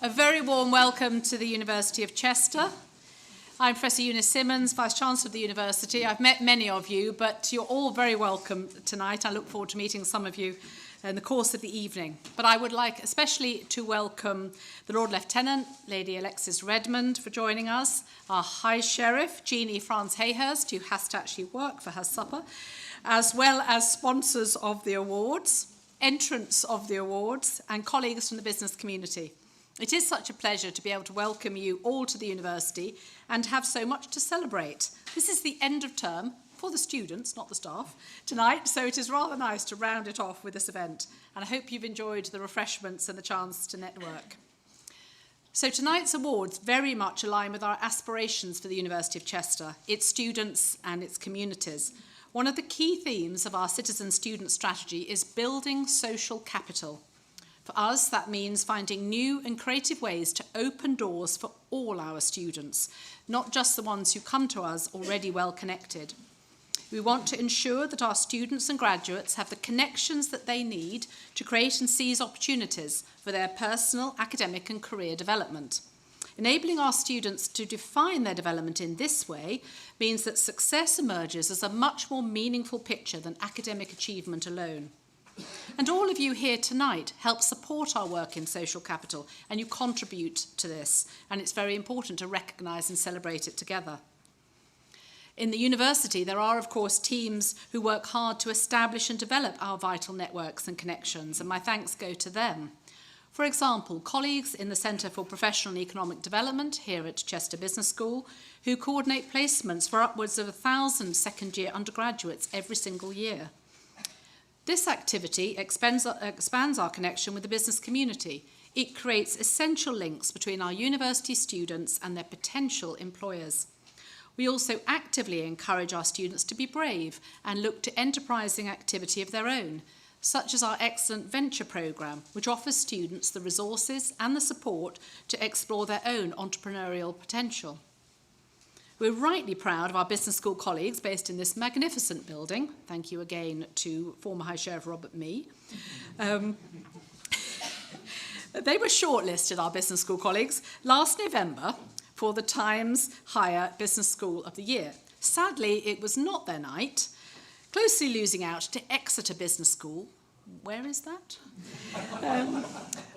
A very warm welcome to the University of Chester. I'm Professor Eunice Simmons, Vice-Chancellor of the University. I've met many of you, but you're all very welcome tonight. I look forward to meeting some of you in the course of the evening. But I would like especially to welcome the Lord Lieutenant, Lady Alexis Redmond, for joining us, our High Sheriff, Jeannie France-Hayhurst, who has to actually work for her supper, as well as sponsors of the awards, entrants of the awards, and colleagues from the business community. It is such a pleasure to be able to welcome you all to the university and have so much to celebrate. This is the end of term for the students, not the staff, tonight, so it is rather nice to round it off with this event. And I hope you've enjoyed the refreshments and the chance to network. So tonight's awards very much align with our aspirations for the University of Chester, its students and its communities. One of the key themes of our citizen-student strategy is building social capital. For us, that means finding new and creative ways to open doors for all our students, not just the ones who come to us already well connected. We want to ensure that our students and graduates have the connections that they need to create and seize opportunities for their personal, academic and career development. Enabling our students to define their development in this way means that success emerges as a much more meaningful picture than academic achievement alone. And all of you here tonight help support our work in social capital, and you contribute to this, and it's very important to recognise and celebrate it together. In the university, there are, of course, teams who work hard to establish and develop our vital networks and connections, and my thanks go to them. For example, colleagues in the Centre for Professional and Economic Development here at Chester Business School, who coordinate placements for upwards of 1,000 second-year undergraduates every single year. This activity expands our connection with the business community. It creates essential links between our university students and their potential employers. We also actively encourage our students to be brave and look to enterprising activity of their own, such as our excellent venture programme, which offers students the resources and the support to explore their own entrepreneurial potential. We're rightly proud of our business school colleagues based in this magnificent building. Thank you again to former High Sheriff Robert Mee. They were shortlisted, our business school colleagues, last November for the Times Higher Business School of the Year. Sadly, it was not their night, closely losing out to Exeter Business School. Where is that?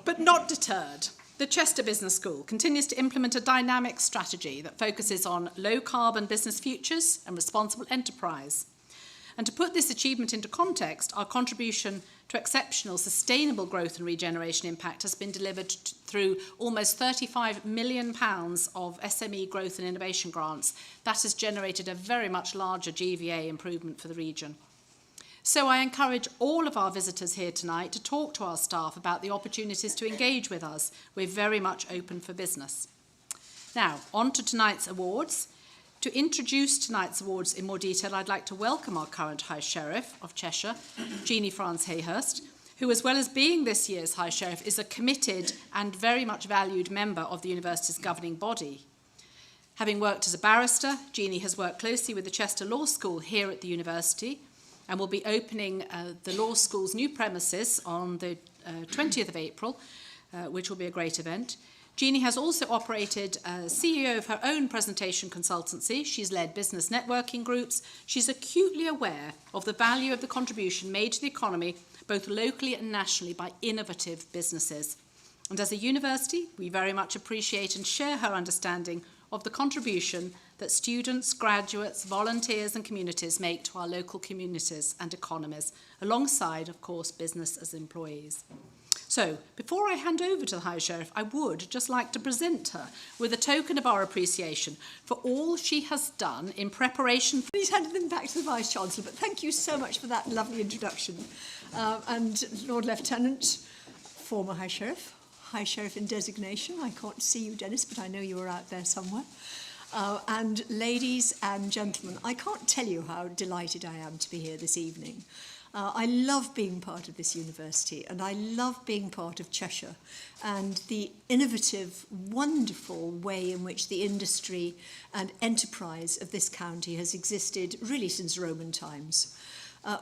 But not deterred. The Chester Business School continues to implement a dynamic strategy that focuses on low-carbon business futures and responsible enterprise. And to put this achievement into context, our contribution to exceptional sustainable growth and regeneration impact has been delivered through almost £35 million of SME growth and innovation grants. That has generated a very much larger GVA improvement for the region. So I encourage all of our visitors here tonight to talk to our staff about the opportunities to engage with us. We're very much open for business. Now, on to tonight's awards. To introduce tonight's awards in more detail, I'd like to welcome our current High Sheriff of Cheshire, Jeannie France-Hayhurst, who, as well as being this year's High Sheriff, is a committed and very much valued member of the university's governing body. Having worked as a barrister, Jeannie has worked closely with the Chester Law School here at the university, and will be opening the law school's new premises on the 20th of April, which will be a great event. Jeannie has also operated as CEO of her own presentation consultancy. She's led business networking groups. She's acutely aware of the value of the contribution made to the economy, both locally and nationally, by innovative businesses. And as a university, we very much appreciate and share her understanding of the contribution that students, graduates, volunteers and communities make to our local communities and economies, alongside, of course, business as employees. So, before I hand over to the High Sheriff, I would just like to present her with a token of our appreciation for all she has done in preparation. Please hand them back to the Vice-Chancellor, but thank you so much for that lovely introduction. And Lord Lieutenant, former High Sheriff in designation. I can't see you, Dennis, but I know you are out there somewhere. And ladies and gentlemen, I can't tell you how delighted I am to be here this evening. I love being part of this university, and I love being part of Cheshire and the innovative, wonderful way in which the industry and enterprise of this county has existed really since Roman times.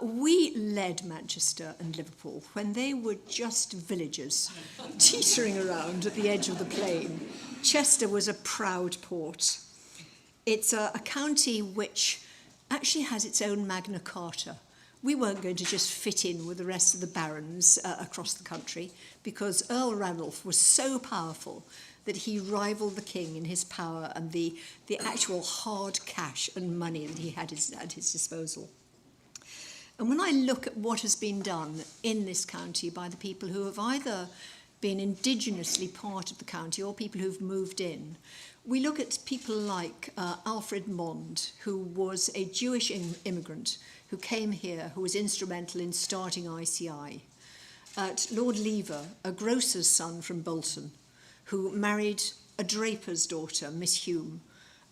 We led Manchester and Liverpool when they were just villagers teetering around at the edge of the plain. Chester was a proud port. It's a county which actually has its own Magna Carta. We weren't going to just fit in with the rest of the barons across the country, because Earl Ranulph was so powerful that he rivaled the king in his power and the actual hard cash and money that he had at his disposal. And when I look at what has been done in this county by the people who have either been indigenously part of the county or people who've moved in, we look at people like Alfred Mond, who was a Jewish immigrant who came here, who was instrumental in starting ICI. At Lord Lever, a grocer's son from Bolton, who married a draper's daughter, Miss Hume,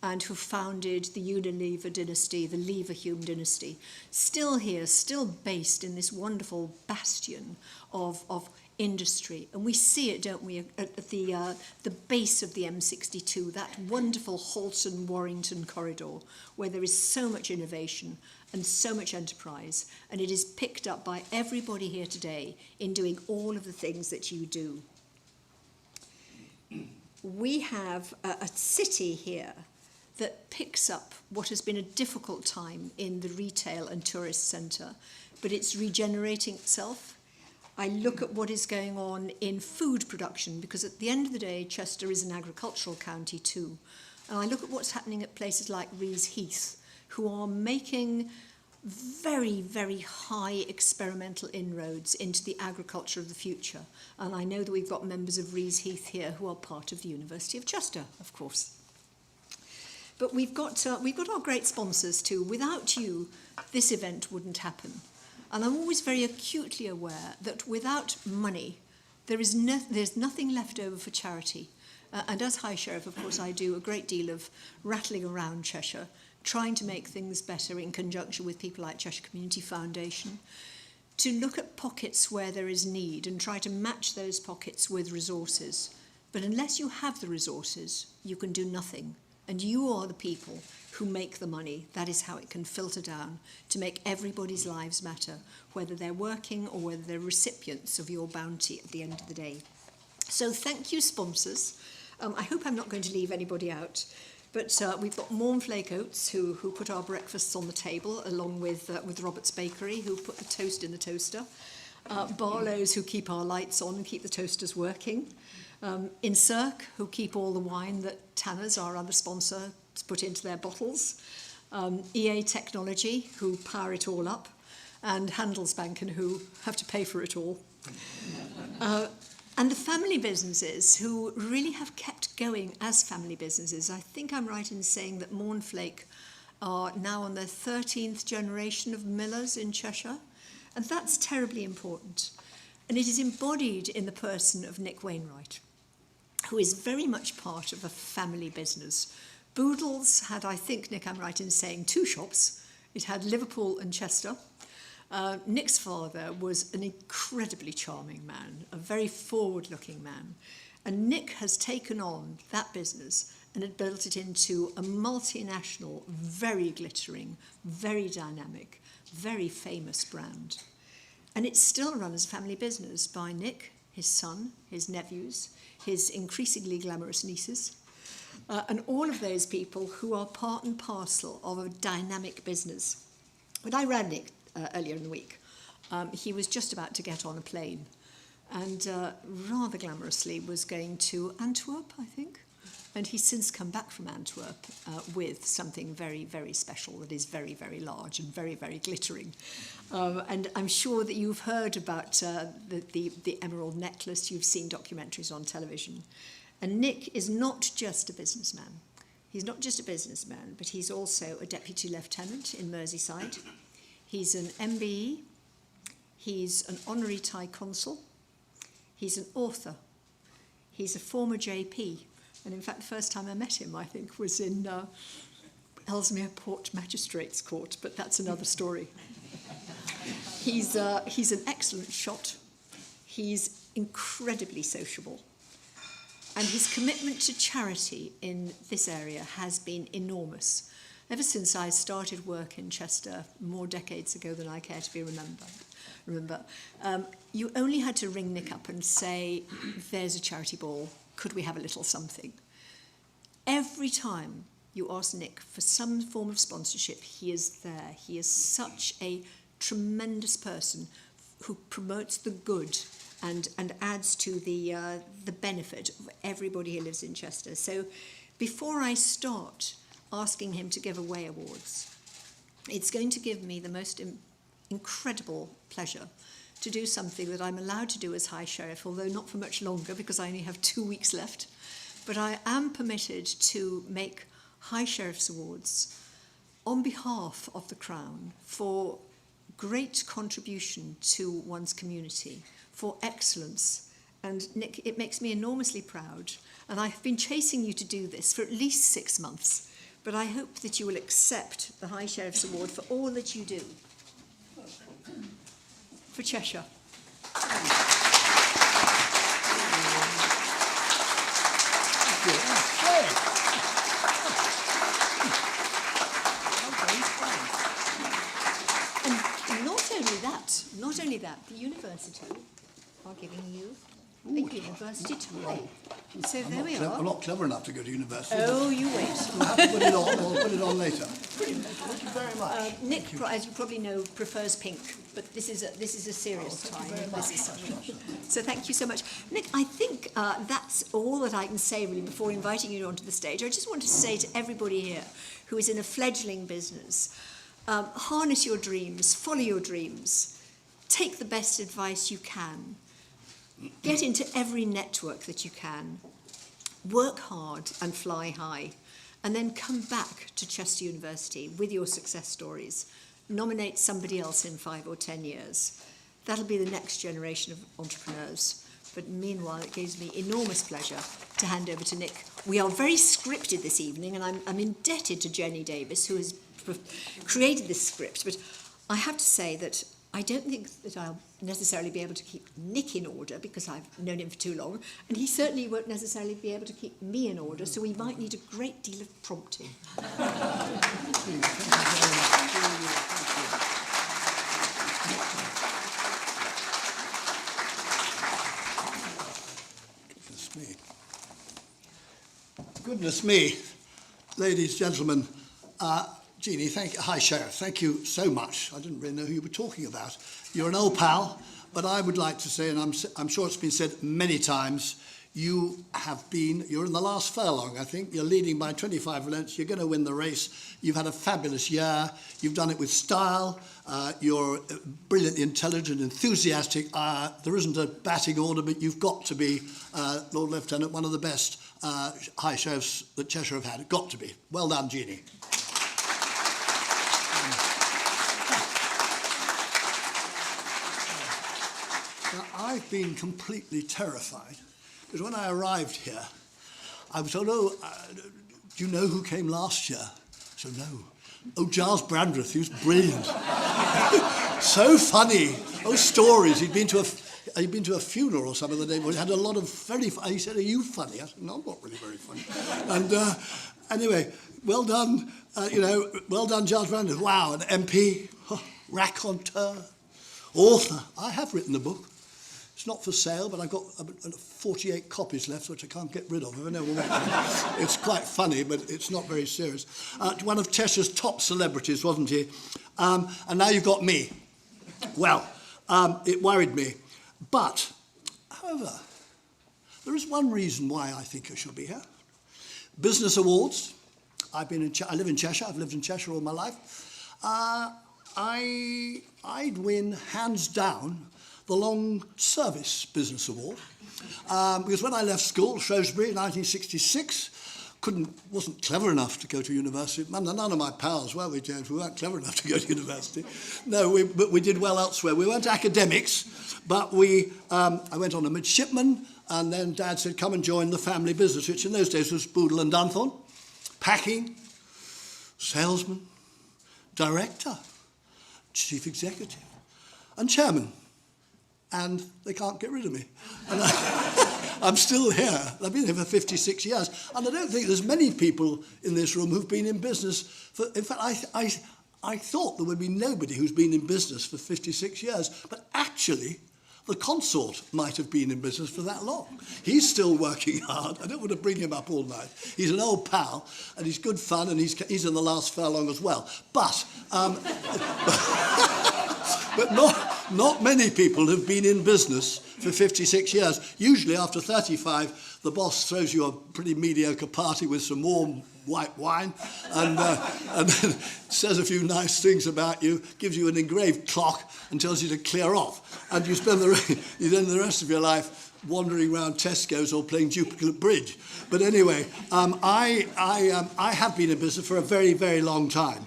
and who founded the Unilever dynasty, the Leverhulme dynasty, still here, still based in this wonderful bastion of industry. And we see it, don't we, at the base of the M62, that wonderful Halton-Warrington corridor, where there is so much innovation and so much enterprise, and it is picked up by everybody here today in doing all of the things that you do. We have a city here that picks up what has been a difficult time in the retail and tourist centre, but it's regenerating itself. I look at what is going on in food production, because at the end of the day, Chester is an agricultural county too. And I look at what's happening at places like Rees Heath, who are making very, very high experimental inroads into the agriculture of the future. And I know that we've got members of Rees Heath here who are part of the University of Chester, of course. But we've got our great sponsors too. Without you, this event wouldn't happen. And I'm always very acutely aware that without money, there's nothing left over for charity. And as High Sheriff, of course, I do a great deal of rattling around Cheshire, trying to make things better in conjunction with people like Cheshire Community Foundation, to look at pockets where there is need and try to match those pockets with resources. But unless you have the resources, you can do nothing. And you are the people who make the money. That is how it can filter down to make everybody's lives matter, whether they're working or whether they're recipients of your bounty at the end of the day. So thank you, sponsors. I hope I'm not going to leave anybody out. But we've got Mornflake Oats, who put our breakfasts on the table, along with Robert's Bakery, who put the toast in the toaster. Barlow's, who keep our lights on and keep the toasters working. Incirk, who keep all the wine that Tanner's, our other sponsor, put into their bottles. EA Technology, who power it all up. And Handelsbanken, who have to pay for it all. And the family businesses who really have kept going as family businesses. I think I'm right in saying that Mornflake are now on their 13th generation of millers in Cheshire. And that's terribly important. And it is embodied in the person of Nick Wainwright, who is very much part of a family business. Boodles had, I think, Nick, I'm right in saying, 2 shops. It had Liverpool and Chester. Nick's father was an incredibly charming man, a very forward-looking man. And Nick has taken on that business and had built it into a multinational, very glittering, very dynamic, very famous brand. And it's still run as a family business by Nick, his son, his nephews, his increasingly glamorous nieces, and all of those people who are part and parcel of a dynamic business. When I ran Nick earlier in the week, he was just about to get on a plane and rather glamorously was going to Antwerp, I think. And he's since come back from Antwerp with something very, very special that is very, very large and very, very glittering. And I'm sure that you've heard about the emerald necklace. You've seen documentaries on television. And Nick is not just a businessman. He's not just a businessman, but he's also a deputy lieutenant in Merseyside. He's an MBE. He's an honorary Thai consul. He's an author. He's a former JP. And in fact, the first time I met him, I think, was in Ellesmere Port Magistrates Court, but that's another story. He's an excellent shot. He's incredibly sociable. And his commitment to charity in this area has been enormous. ever since I started work in Chester more decades ago than I care to be remember, you only had to ring Nick up and say, there's a charity ball, could we have a little something? Every time you ask Nick for some form of sponsorship, he is there. He is such a tremendous person who promotes the good and adds to the benefit of everybody who lives in Chester. So before I start asking him to give away awards, it's going to give me the most incredible pleasure to do something that I'm allowed to do as High Sheriff, although not for much longer because I only have 2 weeks left. But I am permitted to make High Sheriff's Awards on behalf of the Crown for great contribution to one's community, for excellence. And Nick, it makes me enormously proud. And I have been chasing you to do this for at least 6 months. But I hope that you will accept the High Sheriff's Award for all that you do for Cheshire. And not only that, the university are giving you a university tie. So there we are. I'm not clever enough to go to university. Oh, you wait. We'll have to put it on, or put it on later. Thank you very much. Nick, as you probably know, prefers pink, but this is a serious tie. So thank you so much. Nick, I think that's all that I can say really before inviting you onto the stage. I just want to say to everybody here who is in a fledgling business, harness your dreams, follow your dreams, take the best advice you can, get into every network that you can, work hard and fly high, and then come back to Chester University with your success stories. Nominate somebody else in 5 or 10 years. That'll be the next generation of entrepreneurs. But meanwhile, it gives me enormous pleasure to hand over to Nick. We are very scripted this evening, and I'm indebted to Jenny Davis, who has created this script. But I have to say that I don't think that I'll necessarily be able to keep Nick in order because I've known him for too long, and he certainly won't necessarily be able to keep me in order, so we might need a great deal of prompting. Goodness me, ladies, gentlemen, Jeannie, Hi Sheriff, thank you so much. I didn't really know who you were talking about. You're an old pal, but I would like to say, and I'm sure it's been said many times, you're in the last furlong, I think. You're leading by 25 lengths. You're going to win the race. You've had a fabulous year. You've done it with style. You're brilliantly intelligent, enthusiastic. There isn't a batting order, but you've got to be, Lord Lieutenant, one of the best High Sheriffs that Cheshire have had. Got to be. Well done, Jeannie. Now, I've been completely terrified because when I arrived here, I was told, do you know who came last year? So no. Oh, Giles Brandreth, he was brilliant. So funny. Oh, stories. He'd been to a funeral or something the day before. He had a lot of very funny. He said, are you funny? I said, no, I'm not really very funny. And anyway, well done, well done, Giles Brandreth. Wow, an MP, raconteur, author. I have written a book. It's not for sale, but I've got 48 copies left, which I can't get rid of. It's quite funny, but it's not very serious. One of Cheshire's top celebrities, wasn't he? And now you've got me. Well, it worried me. But, however, there is one reason why I think I should be here. Business awards. I live in Cheshire. I've lived in Cheshire all my life. I'd win, hands down, the Long Service Business Award. Because when I left school, Shrewsbury in 1966, wasn't clever enough to go to university. None of my pals were, we weren't clever enough to go to university. No, but we did well elsewhere. We weren't academics, but I went on a midshipman, and then Dad said, come and join the family business, which in those days was Boodle and Dunthorne. Packing, salesman, director, chief executive, and chairman. And they can't get rid of me. And I'm still here. I've been here for 56 years. And I don't think there's many people in this room who've been in business for... In fact, I thought there would be nobody who's been in business for 56 years. But actually, the consort might have been in business for that long. He's still working hard. I don't want to bring him up all night. He's an old pal, and he's good fun, and he's in the last furlong as well. But... But not many people have been in business for 56 years. Usually after 35, the boss throws you a pretty mediocre party with some warm white wine and then says a few nice things about you, gives you an engraved clock and tells you to clear off. And you spend the rest of your life wandering around Tesco's or playing duplicate bridge. But anyway, I have been in business for a very, very long time.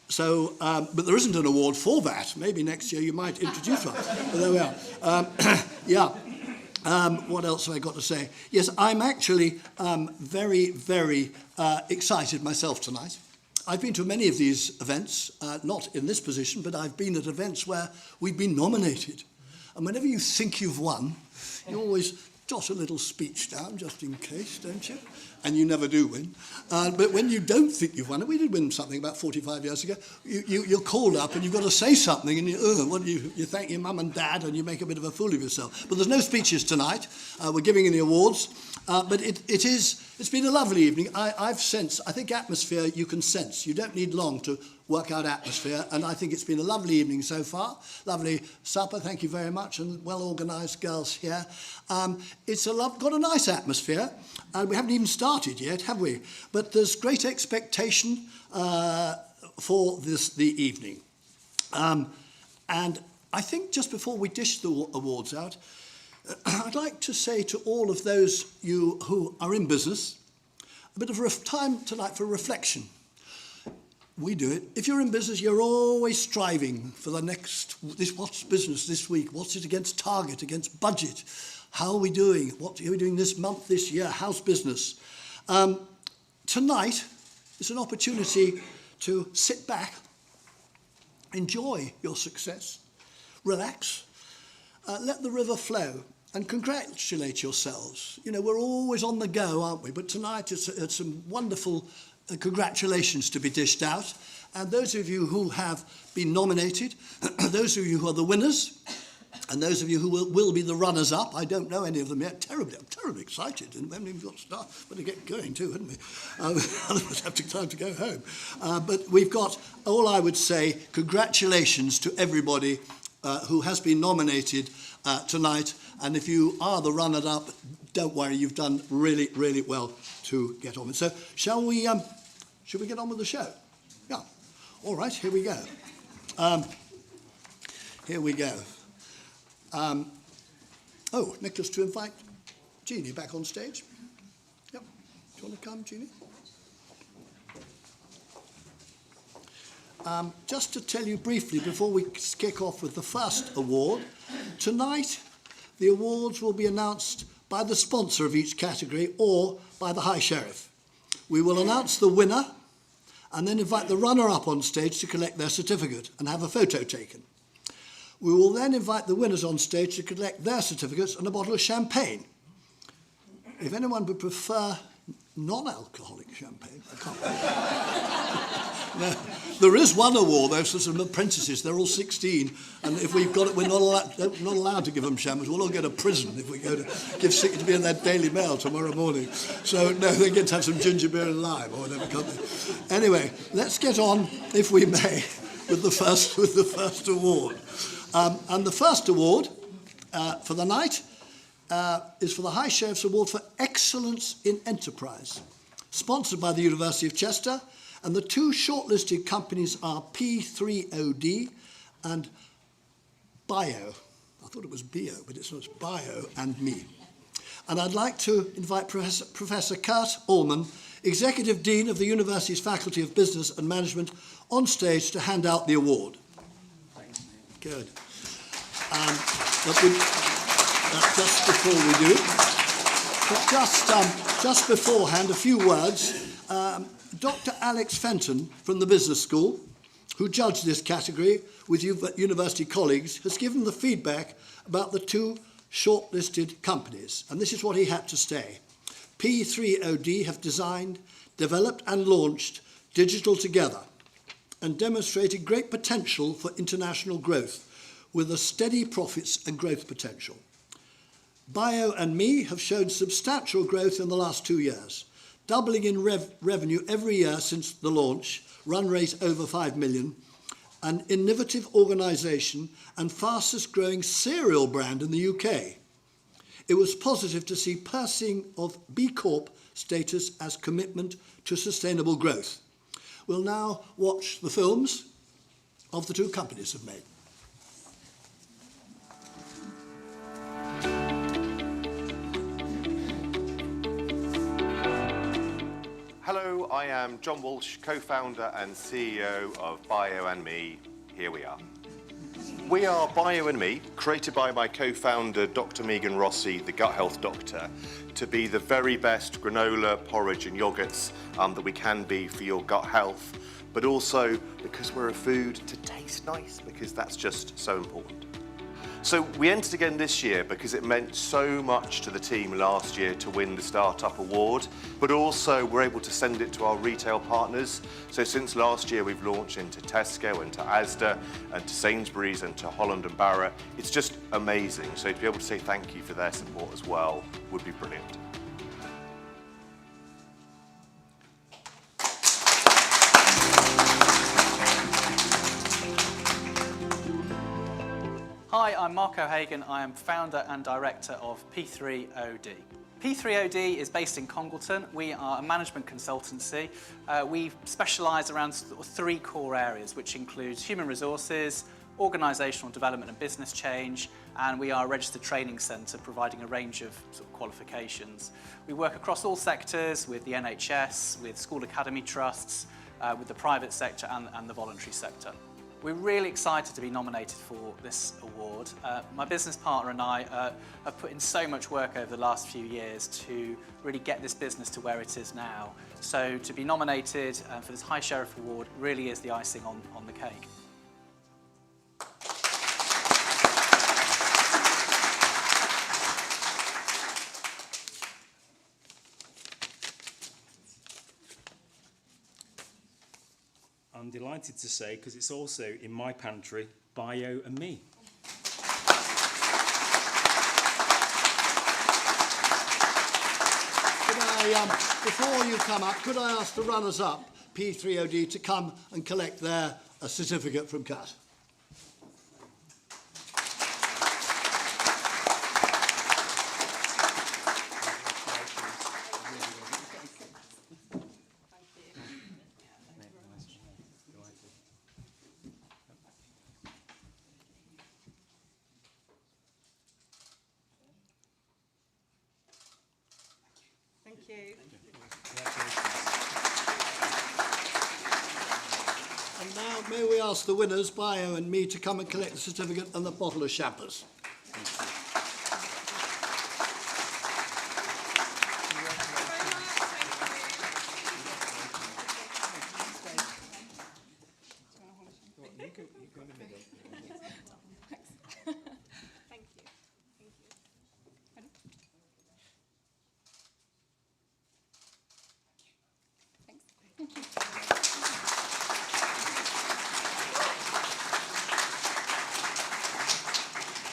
But there isn't an award for that. Maybe next year you might introduce one. But there we are. What else have I got to say? Yes, I'm actually very, very excited myself tonight. I've been to many of these events, not in this position, but I've been at events where we've been nominated. And whenever you think you've won, you always jot a little speech down, just in case, don't you? And you never do win. But when you don't think you've won it, we did win something about 45 years ago, you're called up and you've got to say something, and you thank your mum and dad and you make a bit of a fool of yourself. But there's no speeches tonight. We're giving the awards. But it's been a lovely evening. I think atmosphere you can sense. You don't need long to work out atmosphere, and I think it's been a lovely evening so far. Lovely supper, thank you very much, and well-organised girls here. It's got a nice atmosphere, and we haven't even started yet, have we? But there's great expectation for the evening. And I think just before we dish the awards out, I'd like to say to all of those you who are in business, a bit of time tonight for reflection. We do it. If you're in business, you're always striving for the next, what's business this week? What's it against target, against budget? How are we doing? What are we doing this month, this year? How's business? Tonight is an opportunity to sit back, enjoy your success, relax, let the river flow, and congratulate yourselves. You know, we're always on the go, aren't we? But tonight it's some wonderful congratulations to be dished out. And those of you who have been nominated, those of you who are the winners, and those of you who will be the runners-up, I don't know any of them yet. I'm terribly excited. And when we've got to start, better get going too, hadn't we? Otherwise have time to go home. But we've got, all I would say, congratulations to everybody who has been nominated tonight. And if you are the runner-up, don't worry, you've done really, really well to get on with. So should we get on with the show? Yeah. All right, here we go. Nicholas, to invite Jeannie back on stage. Yep. Do you want to come, Jeannie? Just to tell you briefly, before we kick off with the first award, tonight the awards will be announced by the sponsor of each category or by the High Sheriff. We will announce the winner and then invite the runner-up on stage to collect their certificate and have a photo taken. We will then invite the winners on stage to collect their certificates and a bottle of champagne. If anyone would prefer non-alcoholic champagne, I can't. No, there is one award, though, for some apprentices. They're all 16, and if we've got it, we're not allowed to give them champagne. We'll all go to prison if we go to give sick to be in that Daily Mail tomorrow morning. So, no, they get to have some ginger beer and lime or whatever, can't they? Anyway, let's get on, if we may, with the first award. And the first award for the night is for the High Sheriff's Award for Excellence in Enterprise, sponsored by the University of Chester, and the two shortlisted companies are P3OD and Bio. I thought it was Bio, but it's not. Bio and me. And I'd like to invite Professor Kurt Allman, Executive Dean of the University's Faculty of Business and Management, on stage to hand out the award. Good. Just before we do, but just beforehand, a few words. Dr. Alex Fenton from the Business School, who judged this category with university colleagues, has given the feedback about the two shortlisted companies, and this is what he had to say. P3OD have designed, developed and launched Digital Together and demonstrated great potential for international growth with a steady profits and growth potential. Bio and Me have shown substantial growth in the last 2 years, doubling in revenue every year since the launch, run rate over 5 million, an innovative organisation and fastest growing cereal brand in the UK. It was positive to see passing of B Corp status as commitment to sustainable growth. We'll now watch the films of the two companies have made. Hello, I am John Walsh, co-founder and CEO of Bio and Me. Here we are. We are Bio and Me, created by my co-founder, Dr. Megan Rossi, the gut health doctor, to be the very best granola, porridge and yogurts that we can be for your gut health, but also because we're a food to taste nice, because that's just so important. So we entered again this year because it meant so much to the team last year to win the Startup Award, but also we're able to send it to our retail partners. So since last year we've launched into Tesco and to Asda and to Sainsbury's and to Holland & Barrett. It's just amazing. So to be able to say thank you for their support as well would be brilliant. Hi, I'm Mark O'Hagan. I am founder and director of P3OD. P3OD is based in Congleton. We are a management consultancy. We specialise around 3 core areas, which includes human resources, organisational development and business change, and we are a registered training centre providing a range of qualifications. We work across all sectors with the NHS, with school academy trusts, with the private sector and the voluntary sector. We're really excited to be nominated for this award. My business partner and I have put in so much work over the last few years to really get this business to where it is now. So to be nominated for this High Sheriff Award really is the icing on the cake. I'm delighted to say, because it's also in my pantry, Bio and Me. Could I, before you come up, could I ask the runners-up, P3OD, to come and collect their certificate from CAT? Thank you. And now may we ask the winners, Bio and Me, to come and collect the certificate and the bottle of champers.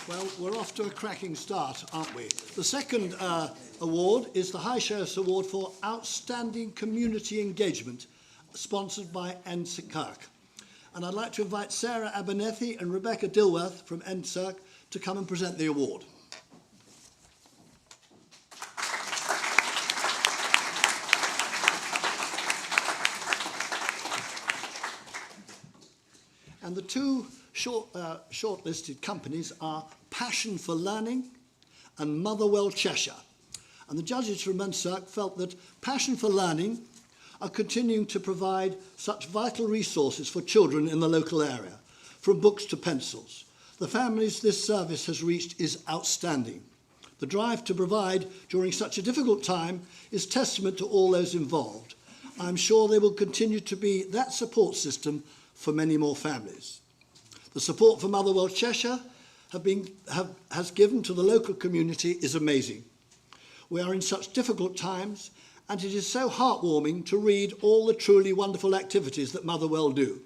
Well, we're off to a cracking start, aren't we? The second award is the High Sheriff's Award for Outstanding Community Engagement, sponsored by NSERC. And I'd like to invite Sarah Abernethy and Rebecca Dilworth from NSERC to come and present the award. And the two shortlisted companies are Passion for Learning and Motherwell Cheshire. And the judges from NSERC felt that Passion for Learning are continuing to provide such vital resources for children in the local area, from books to pencils. The families this service has reached is outstanding. The drive to provide during such a difficult time is testament to all those involved. I'm sure they will continue to be that support system for many more families. The support for Motherwell Cheshire has given to the local community is amazing. We are in such difficult times, and it is so heartwarming to read all the truly wonderful activities that Motherwell do.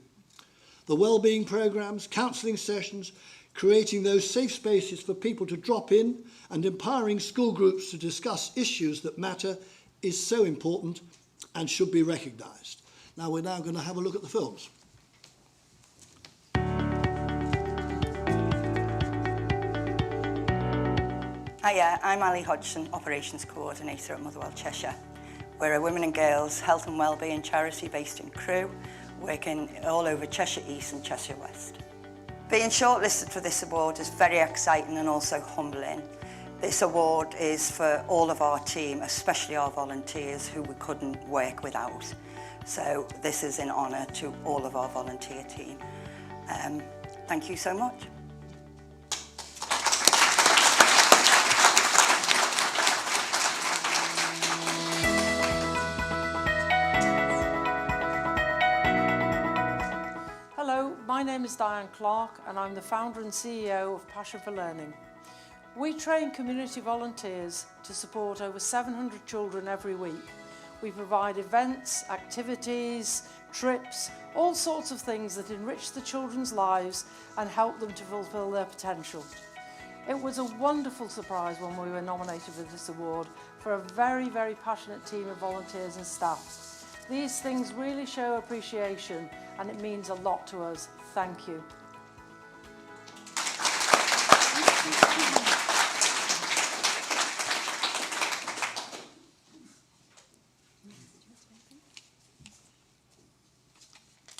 The wellbeing programmes, counselling sessions, creating those safe spaces for people to drop in, and empowering school groups to discuss issues that matter is so important and should be recognised. Now we're going to have a look at the films. Hiya, I'm Ali Hodgson, Operations Coordinator at Motherwell Cheshire. We're a women and girls health and wellbeing charity based in Crewe, working all over Cheshire East and Cheshire West. Being shortlisted for this award is very exciting and also humbling. This award is for all of our team, especially our volunteers who we couldn't work without. So this is in honour to all of our volunteer team. Thank you so much. Hello, my name is Diane Clark and I'm the founder and CEO of Passion for Learning. We train community volunteers to support over 700 children every week. We provide events, activities, trips, all sorts of things that enrich the children's lives and help them to fulfil their potential. It was a wonderful surprise when we were nominated for this award for a very, very passionate team of volunteers and staff. These things really show appreciation and it means a lot to us. Thank you.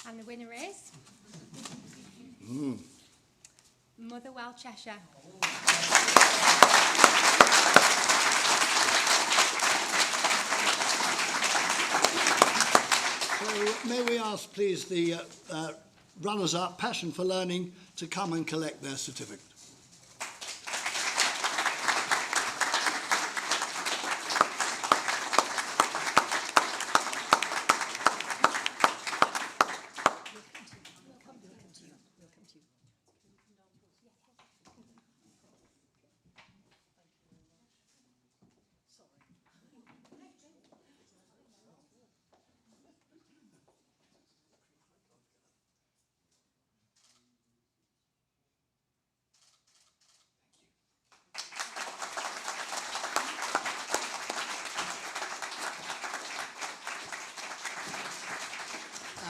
And the winner is Motherwell Cheshire. So may we ask, please, the runners-up, Passion for Learning, to come and collect their certificate.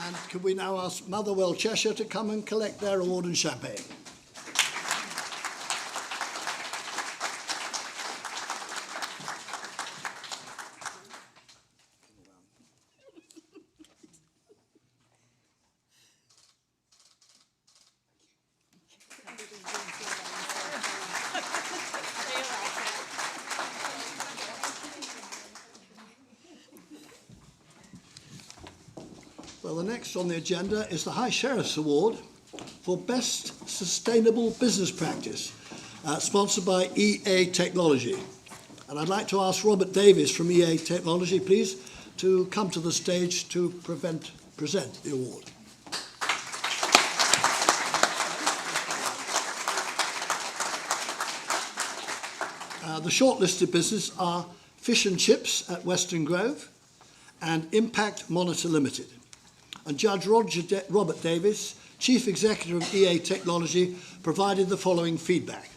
And could we now ask Motherwell Cheshire to come and collect their award and champagne? Well, the next on the agenda is the High Sheriff's Award for Best Sustainable Business Practice, sponsored by EA Technology. And I'd like to ask Robert Davis from EA Technology, please, to come to the stage to present the award. The shortlisted businesses are Fish and Chips at Western Grove and Impact Monitor Limited. And Judge Robert Davis, Chief Executive of EA Technology, provided the following feedback.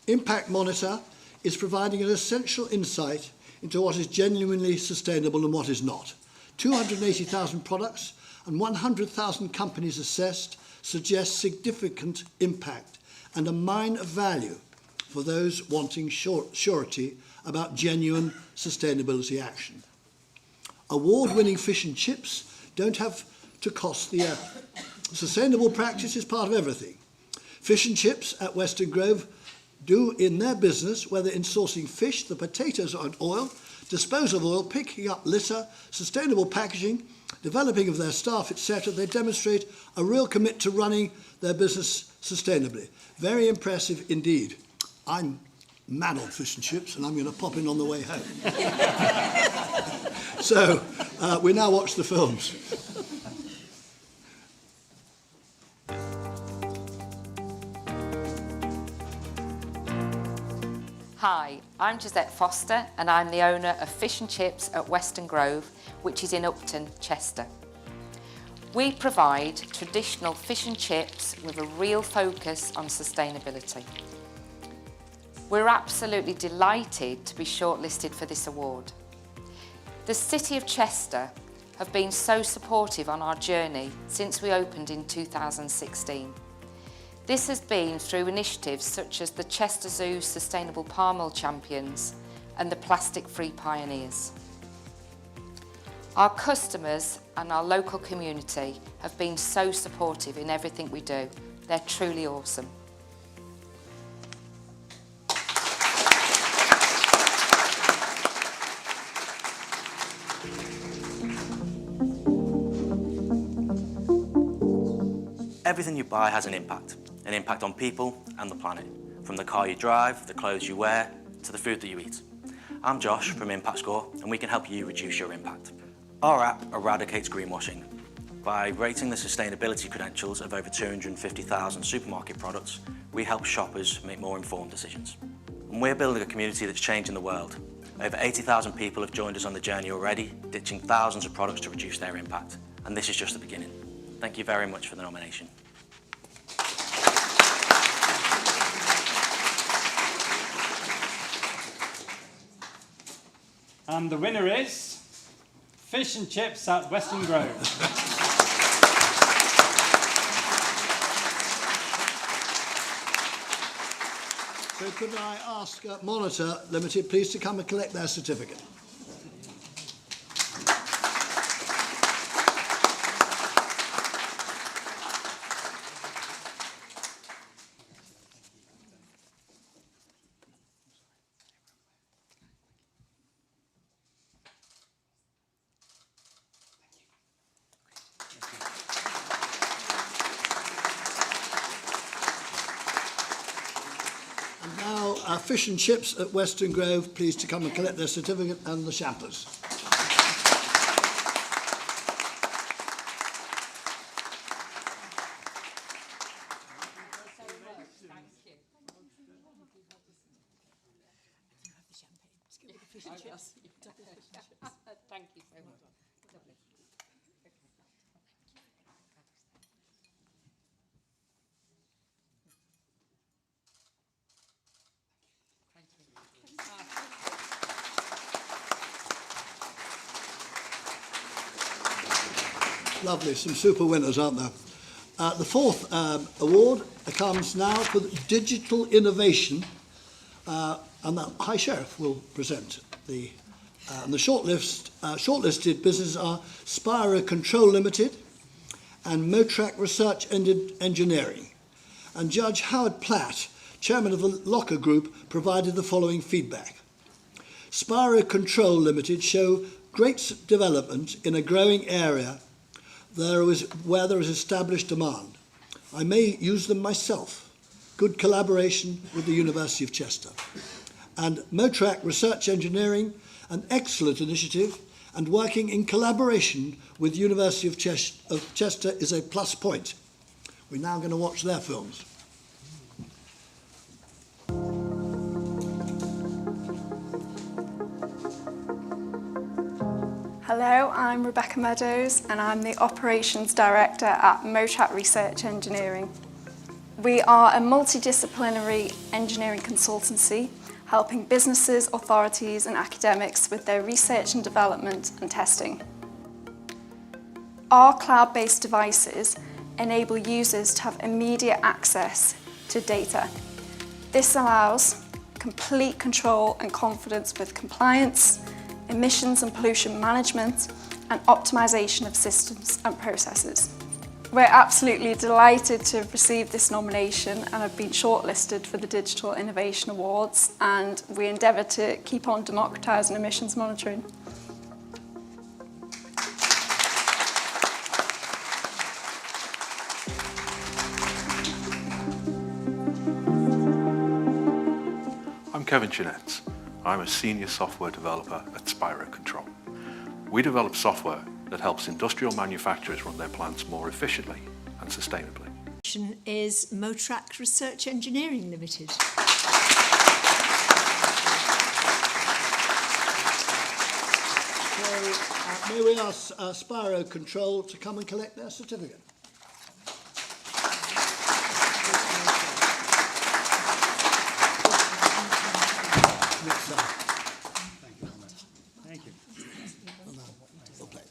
Impact Monitor is providing an essential insight into what is genuinely sustainable and what is not. 280,000 products and 100,000 companies assessed suggest significant impact and a mine of value for those wanting surety about genuine sustainability action. Award-winning Fish and Chips don't have to cost the earth. Sustainable practice is part of everything. Fish and Chips at Western Grove do in their business, whether in sourcing fish, the potatoes and oil, disposal of oil, picking up litter, sustainable packaging, developing of their staff, etc. They demonstrate a real commit to running their business sustainably. Very impressive indeed. I'm mad on Fish and Chips and I'm going to pop in on the way home. So we now watch the films. Hi, I'm Gisette Foster and I'm the owner of Fish and Chips at Western Grove, which is in Upton, Chester. We provide traditional fish and chips with a real focus on sustainability. We're absolutely delighted to be shortlisted for this award. The City of Chester have been so supportive on our journey since we opened in 2016. This has been through initiatives such as the Chester Zoo Sustainable Palm Oil Champions and the Plastic Free Pioneers. Our customers and our local community have been so supportive in everything we do. They're truly awesome. Everything you buy has an impact on people and the planet, from the car you drive, the clothes you wear, to the food that you eat. I'm Josh from Impact Score, and we can help you reduce your impact. Our app eradicates greenwashing. By rating the sustainability credentials of over 250,000 supermarket products, we help shoppers make more informed decisions. And we're building a community that's changing the world. Over 80,000 people have joined us on the journey already, ditching thousands of products to reduce their impact. And this is just the beginning. Thank you very much for the nomination. And the winner is Fish and Chips at Western Grove. So could I ask Monitor Limited please to come and collect their certificate? Fish and Chips at Western Grove, please to come and collect their certificate and the champers. Thank you so much. Lovely, some super winners, aren't there? The fourth award comes now for digital innovation, and the High Sheriff will present the and the shortlisted businesses are Spira Control Limited and Motrac Research Engineering. And Judge Howard Platt, chairman of the Locker Group, provided the following feedback. Spira Control Limited show great development in a growing area where there is established demand. I may use them myself. Good collaboration with the University of Chester. And Motrac Research Engineering, an excellent initiative, and working in collaboration with the University of Chester is a plus point. We're now going to watch their films. Hello, I'm Rebecca Meadows and I'm the Operations Director at Motrac Research Engineering. We are a multidisciplinary engineering consultancy helping businesses, authorities and academics with their research and development and testing. Our cloud-based devices enable users to have immediate access to data. This allows complete control and confidence with compliance, emissions and pollution management, and optimization of systems and processes. We're absolutely delighted to have received this nomination and have been shortlisted for the Digital Innovation Awards, and we endeavour to keep on democratising emissions monitoring. I'm Kevin Chinetz. I'm a senior software developer at Spira Control. We develop software that helps industrial manufacturers run their plants more efficiently and sustainably. Is Motrac Research Engineering Limited. may we ask Spiro Control to come and collect their certificate? Next slide. Thank you very much. Thank you. Well played.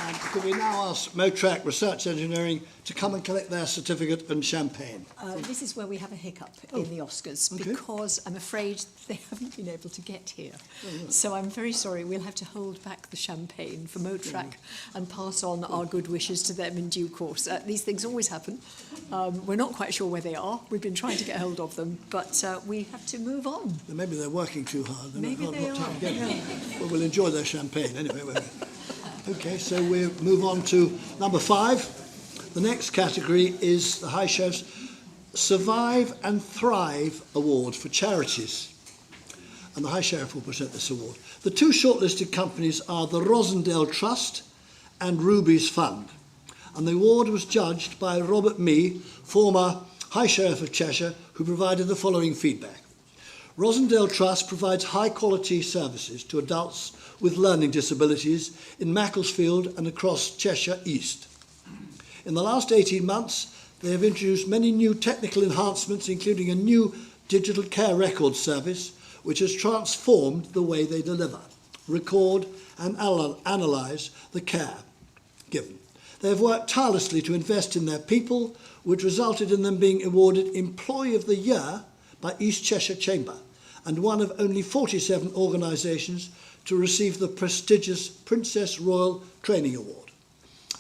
And could we now ask Motrack Research Engineering to come and collect their certificate and champagne? This is where we have a hiccup in the Oscars because I'm afraid they haven't been able to get here. So I'm very sorry, we'll have to hold back the champagne for Motrack and pass on our good wishes to them in due course. These things always happen. We're not quite sure where they are. We've been trying to get hold of them, but we have to move on. Maybe they're working too hard. Maybe they are. Well, we'll enjoy their champagne anyway. Won't we? Okay, so we'll move on to number 5. The next category is the High Sheriff's Survive and Thrive Award for charities. And the High Sheriff will present this award. The 2 shortlisted companies are the Rosendale Trust and Ruby's Fund. And the award was judged by Robert Mee, former High Sheriff of Cheshire, who provided the following feedback. Rosendale Trust provides high-quality services to adults with learning disabilities in Macclesfield and across Cheshire East. In the last 18 months, they have introduced many new technical enhancements, including a new digital care record service, which has transformed the way they deliver, record and analyse the care given. They have worked tirelessly to invest in their people, which resulted in them being awarded Employee of the Year by East Cheshire Chamber, and one of only 47 organisations to receive the prestigious Princess Royal Training Award.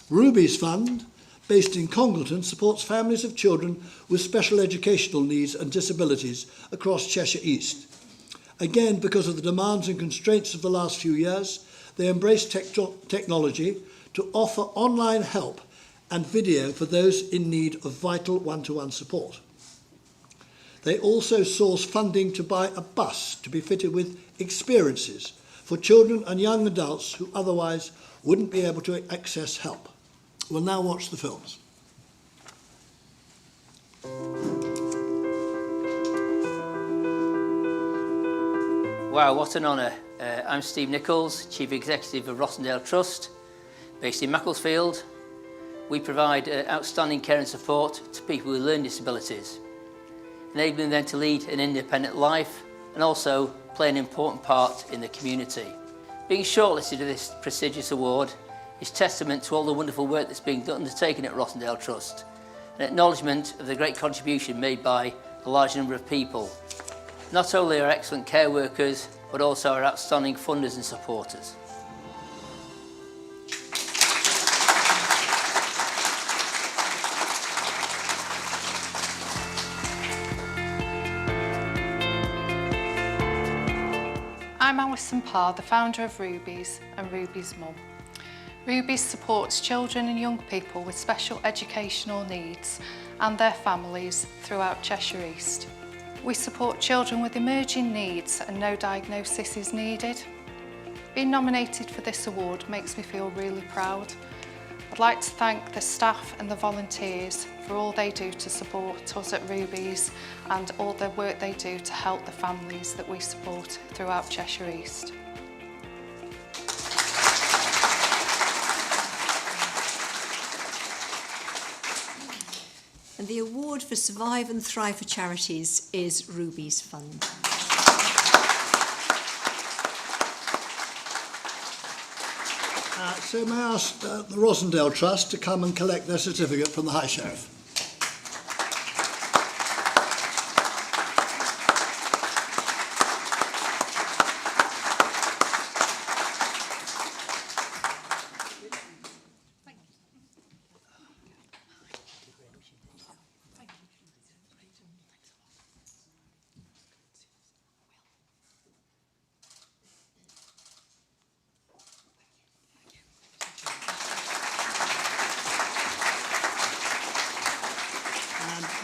Ruby's Fund, based in Congleton, supports families of children with special educational needs and disabilities across Cheshire East. Again, because of the demands and constraints of the last few years, they embrace technology to offer online help and video for those in need of vital one-to-one support. They also source funding to buy a bus to be fitted with experiences for children and young adults who otherwise wouldn't be able to access help. We'll now watch the films. Wow, what an honour. I'm Steve Nichols, Chief Executive of Rosendale Trust, based in Macclesfield. We provide outstanding care and support to people with learning disabilities, enabling them to lead an independent life and also play an important part in the community. Being shortlisted to this prestigious award is testament to all the wonderful work that's being undertaken at Rosendale Trust, an acknowledgement of the great contribution made by a large number of people, not only our excellent care workers, but also our outstanding funders and supporters. I'm Alison Parr, the founder of Ruby's and Ruby's Mum. Ruby's supports children and young people with special educational needs and their families throughout Cheshire East. We support children with emerging needs and no diagnosis is needed. Being nominated for this award makes me feel really proud. I'd like to thank the staff and the volunteers for all they do to support us at Ruby's and all the work they do to help the families that we support throughout Cheshire East. And the award for Survive and Thrive for Charities is Ruby's Fund. So may I ask the Rosendale Trust to come and collect their certificate from the High Sheriff?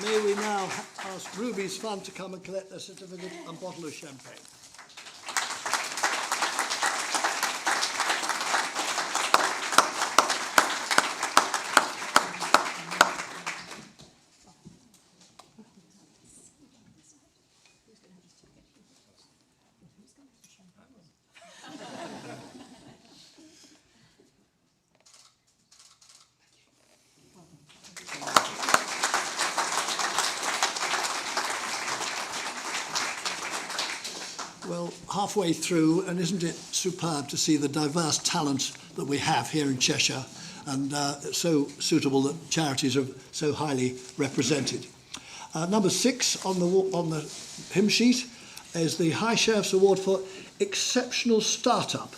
May we now ask Ruby's Fund to come and collect their certificate and bottle of champagne. Well, halfway through, and isn't it superb to see the diverse talent that we have here in Cheshire, and so suitable that charities are so highly represented. Number 6 on the hymn sheet is the High Sheriff's Award for Exceptional Startup,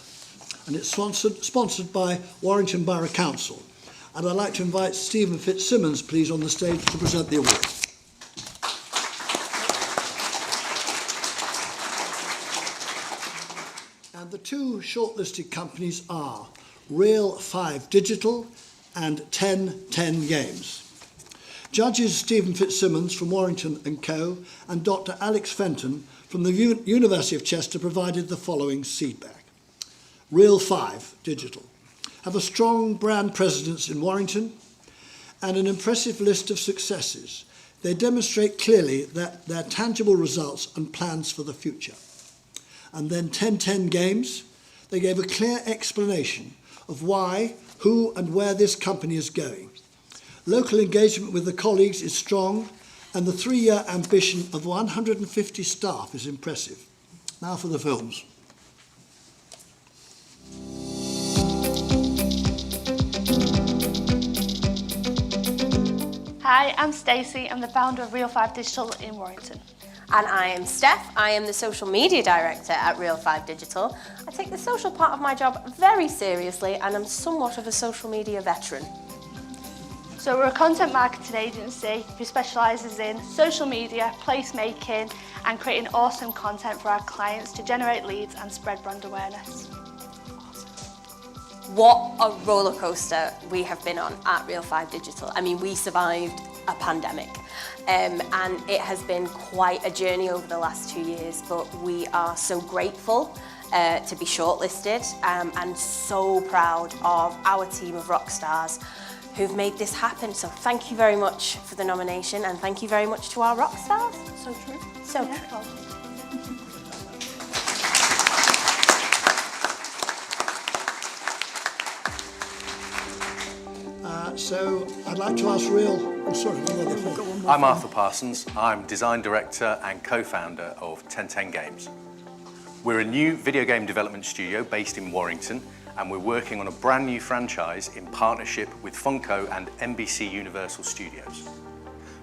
and it's sponsored by Warrington Borough Council. And I'd like to invite Stephen Fitzsimmons, please, on the stage to present the award. And the 2 shortlisted companies are Real 5 Digital and 1010 Games. Judges Stephen Fitzsimmons from Warrington & Co. and Dr. Alex Fenton from the University of Chester provided the following feedback. Real 5 Digital have a strong brand presence in Warrington and an impressive list of successes. They demonstrate clearly that their tangible results and plans for the future. And then 1010 Games, they gave a clear explanation of why, who and where this company is going. Local engagement with the colleagues is strong, and the 3-year ambition of 150 staff is impressive. Now for the films. Hi, I'm Stacey. I'm the founder of Real 5 Digital in Warrington. And I am Steph. I am the social media director at Real 5 Digital. I take the social part of my job very seriously, and I'm somewhat of a social media veteran. So we're a content marketing agency who specialises in social media, placemaking and creating awesome content for our clients to generate leads and spread brand awareness. What a roller coaster we have been on at Real 5 Digital. I mean, we survived a pandemic and it has been quite a journey over the last 2 years, but we are so grateful to be shortlisted and so proud of our team of rock stars who've made this happen. So thank you very much for the nomination, and thank you very much to our rock stars. So true. So yeah. true. So I'd like to ask I'm Arthur Parsons. I'm Design Director and co-founder of 1010 Games. We're a new video game development studio based in Warrington, and we're working on a brand new franchise in partnership with Funko and NBC Universal Studios.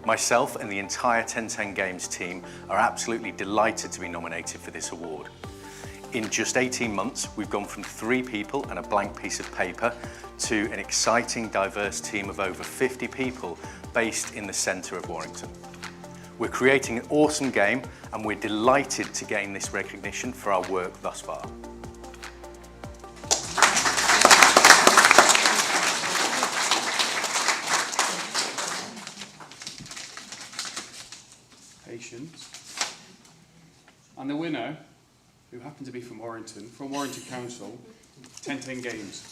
Myself and the entire 1010 Games team are absolutely delighted to be nominated for this award. In just 18 months, we've gone from 3 people and a blank piece of paper to an exciting, diverse team of over 50 people based in the centre of Warrington. We're creating an awesome game, and we're delighted to gain this recognition for our work thus far. Patience. And the winner, who happened to be from Warrington Council, 1010 Games.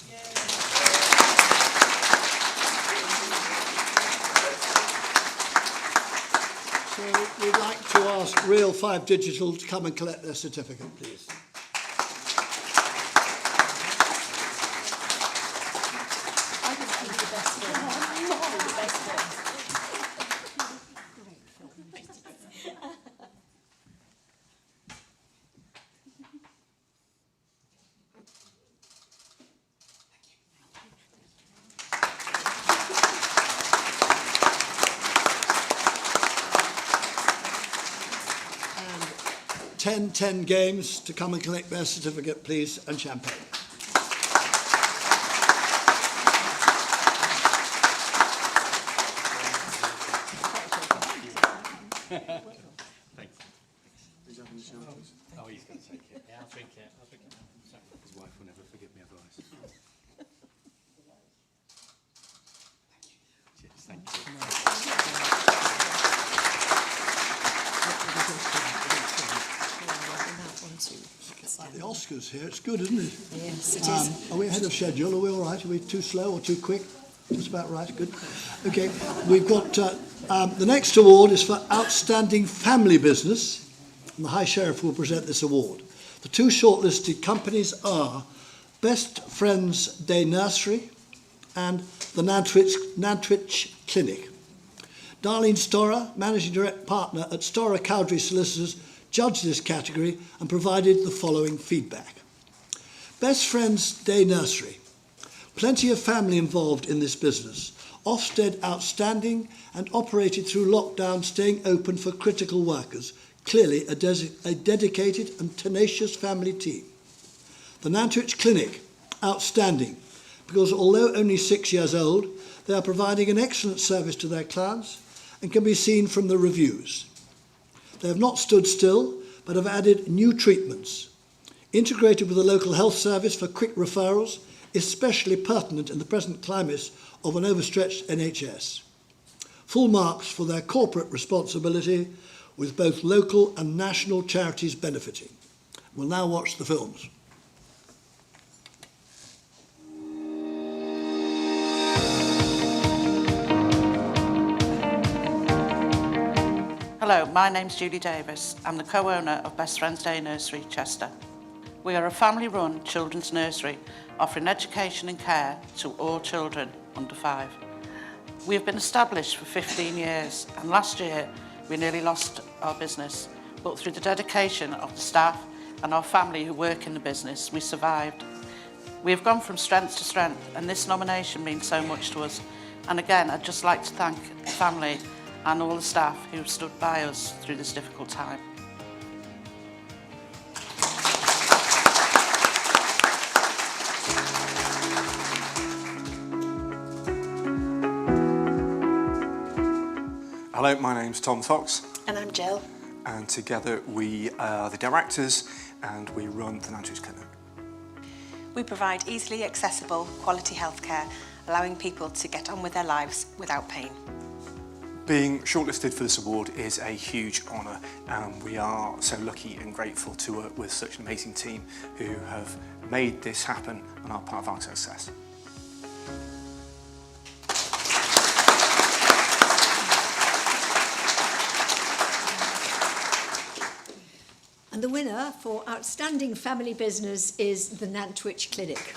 So we'd like to ask Real 5 Digital to come and collect their certificate, please. I think he's the best film. The best film. Great film. And 1010 Games to come and collect their certificate, please, and champagne. Oh, he's going to take it. Yeah, I'll drink it. His wife will never forgive me otherwise. Cheers, thank you. It's like the Oscars here. It's good, isn't it? Yes, it is. Are we ahead of schedule? Are we all right? Are we too slow or too quick? Just about right. Good. Okay. We've got the next award is for Outstanding Family Business, and the High Sheriff will present this award. The 2 shortlisted companies are Best Friends Day Nursery and the Nantwich Clinic. Darlene Storer, Managing Direct Partner at Storer Cowdrey Solicitors, judged this category and provided the following feedback. Best Friends Day Nursery. Plenty of family involved in this business. Ofsted outstanding and operated through lockdown, staying open for critical workers. Clearly a dedicated and tenacious family team. The Nantwich Clinic, outstanding, because although only 6 years old, they are providing an excellent service to their clients and can be seen from the reviews. They have not stood still, but have added new treatments. Integrated with the local health service for quick referrals, especially pertinent in the present climate of an overstretched NHS. Full marks for their corporate responsibility, with both local and national charities benefiting. We'll now watch the films. Hello, my name's Julie Davis. I'm the co-owner of Best Friends Day Nursery, Chester. We are a family-run children's nursery offering education and care to all children under 5. We have been established for 15 years and last year we nearly lost our business, but through the dedication of the staff and our family who work in the business, we survived. We have gone from strength to strength and this nomination means so much to us. And again, I'd just like to thank the family and all the staff who have stood by us through this difficult time. Hello, my name's Tom Fox. And I'm Jill. And together we are the directors and we run the Nantwich Clinic. We provide easily accessible, quality healthcare, allowing people to get on with their lives without pain. Being shortlisted for this award is a huge honour and we are so lucky and grateful to work with such an amazing team who have made this happen and are part of our success. And the winner for Outstanding Family Business is the Nantwich Clinic.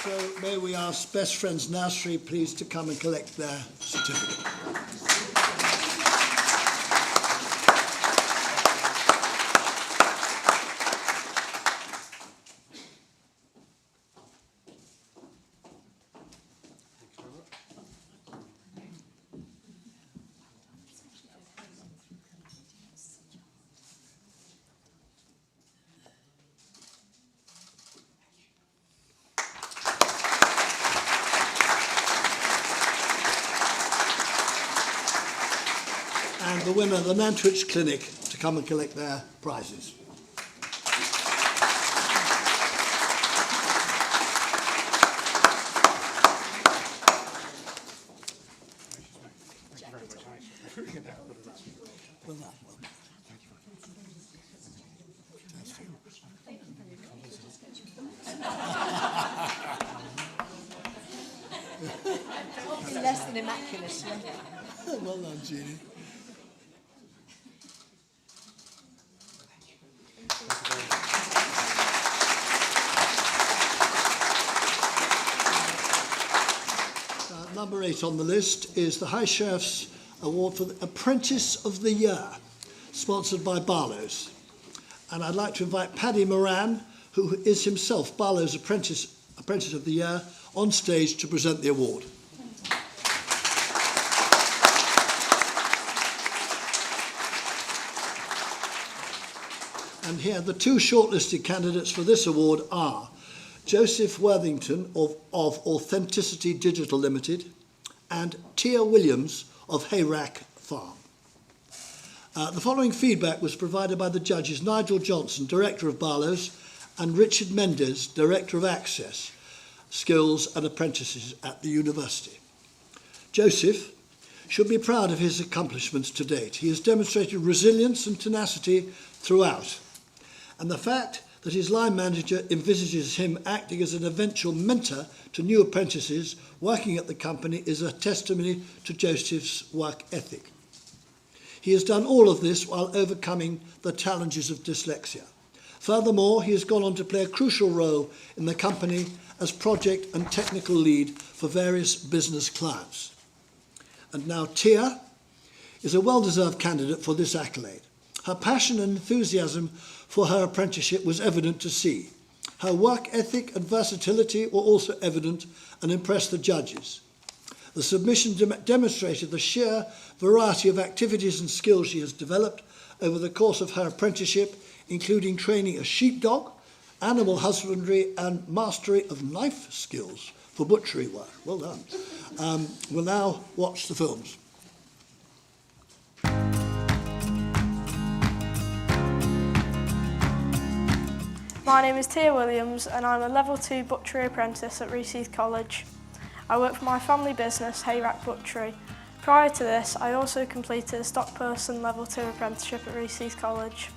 So may we ask Best Friends Nursery please to come and collect their certificate. And the winner, the Nantwich Clinic, to come and collect their prizes. Well done. Less than immaculately. Well done, Jeannie. Number 8 on the list is the High Sheriff's Award for the Apprentice of the Year, sponsored by Barlow's. And I'd like to invite Paddy Moran, who is himself Barlow's Apprentice of the Year, on stage to present the award. And here, the 2 shortlisted candidates for this award are Joseph Worthington of Authenticity Digital Limited and Tia Williams of Hayrack Farm. The following feedback was provided by the judges Nigel Johnson, Director of Barlow's, and Richard Mendes, Director of Access, Skills and Apprentices at the University. Joseph should be proud of his accomplishments to date. He has demonstrated resilience and tenacity throughout, and the fact that his line manager envisages him acting as an eventual mentor to new apprentices working at the company is a testimony to Joseph's work ethic. He has done all of this while overcoming the challenges of dyslexia. Furthermore, he has gone on to play a crucial role in the company as project and technical lead for various business clients. and now Tia, is a well-deserved candidate for this accolade. Her passion and enthusiasm for her apprenticeship was evident to see. Her work ethic and versatility were also evident and impressed the judges. The submission demonstrated the sheer variety of activities and skills she has developed over the course of her apprenticeship, including training as sheepdog, animal husbandry and mastery of knife skills for butchery work. Well done. We'll now watch the films. My name is Tia Williams and I'm a Level 2 butchery apprentice at Reese's College. I work for my family business, Hayrack Butchery. Prior to this, I also completed a stockperson Level 2 apprenticeship at Reese's College.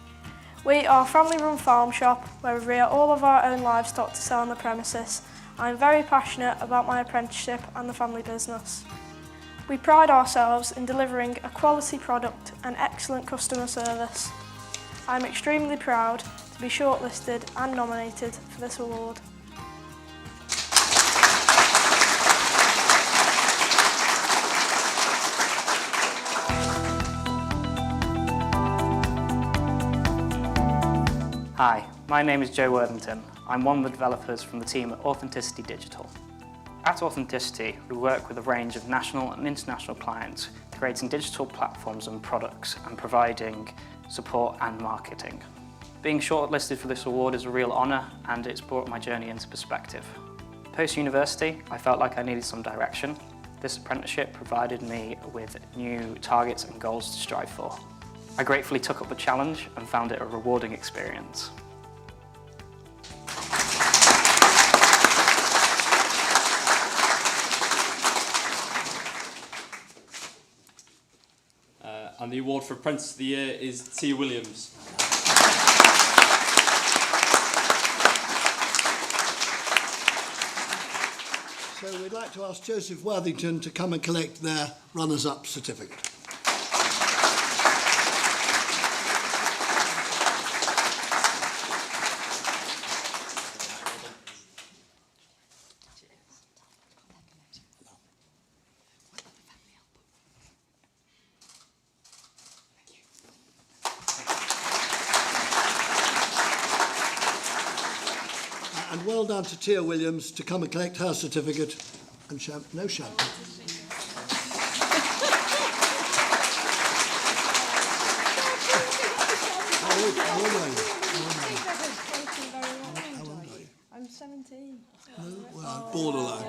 We are a family-run farm shop where we rear all of our own livestock to sell on the premises. I am very passionate about my apprenticeship and the family business. We pride ourselves in delivering a quality product and excellent customer service. I am extremely proud to be shortlisted and nominated for this award. Hi, my name is Joe Worthington. I'm one of the developers from the team at Authenticity Digital. At Authenticity, we work with a range of national and international clients, creating digital platforms and products and providing support and marketing. Being shortlisted for this award is a real honour and it's brought my journey into perspective. Post-university, I felt like I needed some direction. This apprenticeship provided me with new targets and goals to strive for. I gratefully took up the challenge and found it a rewarding experience. And the award for Apprentice of the Year is Tia Williams. So we'd like to ask Joseph Worthington to come and collect their runners-up certificate. And well done to Tia Williams to come and collect her certificate and no champagne. How old are you? I'm 17. Well, borderline.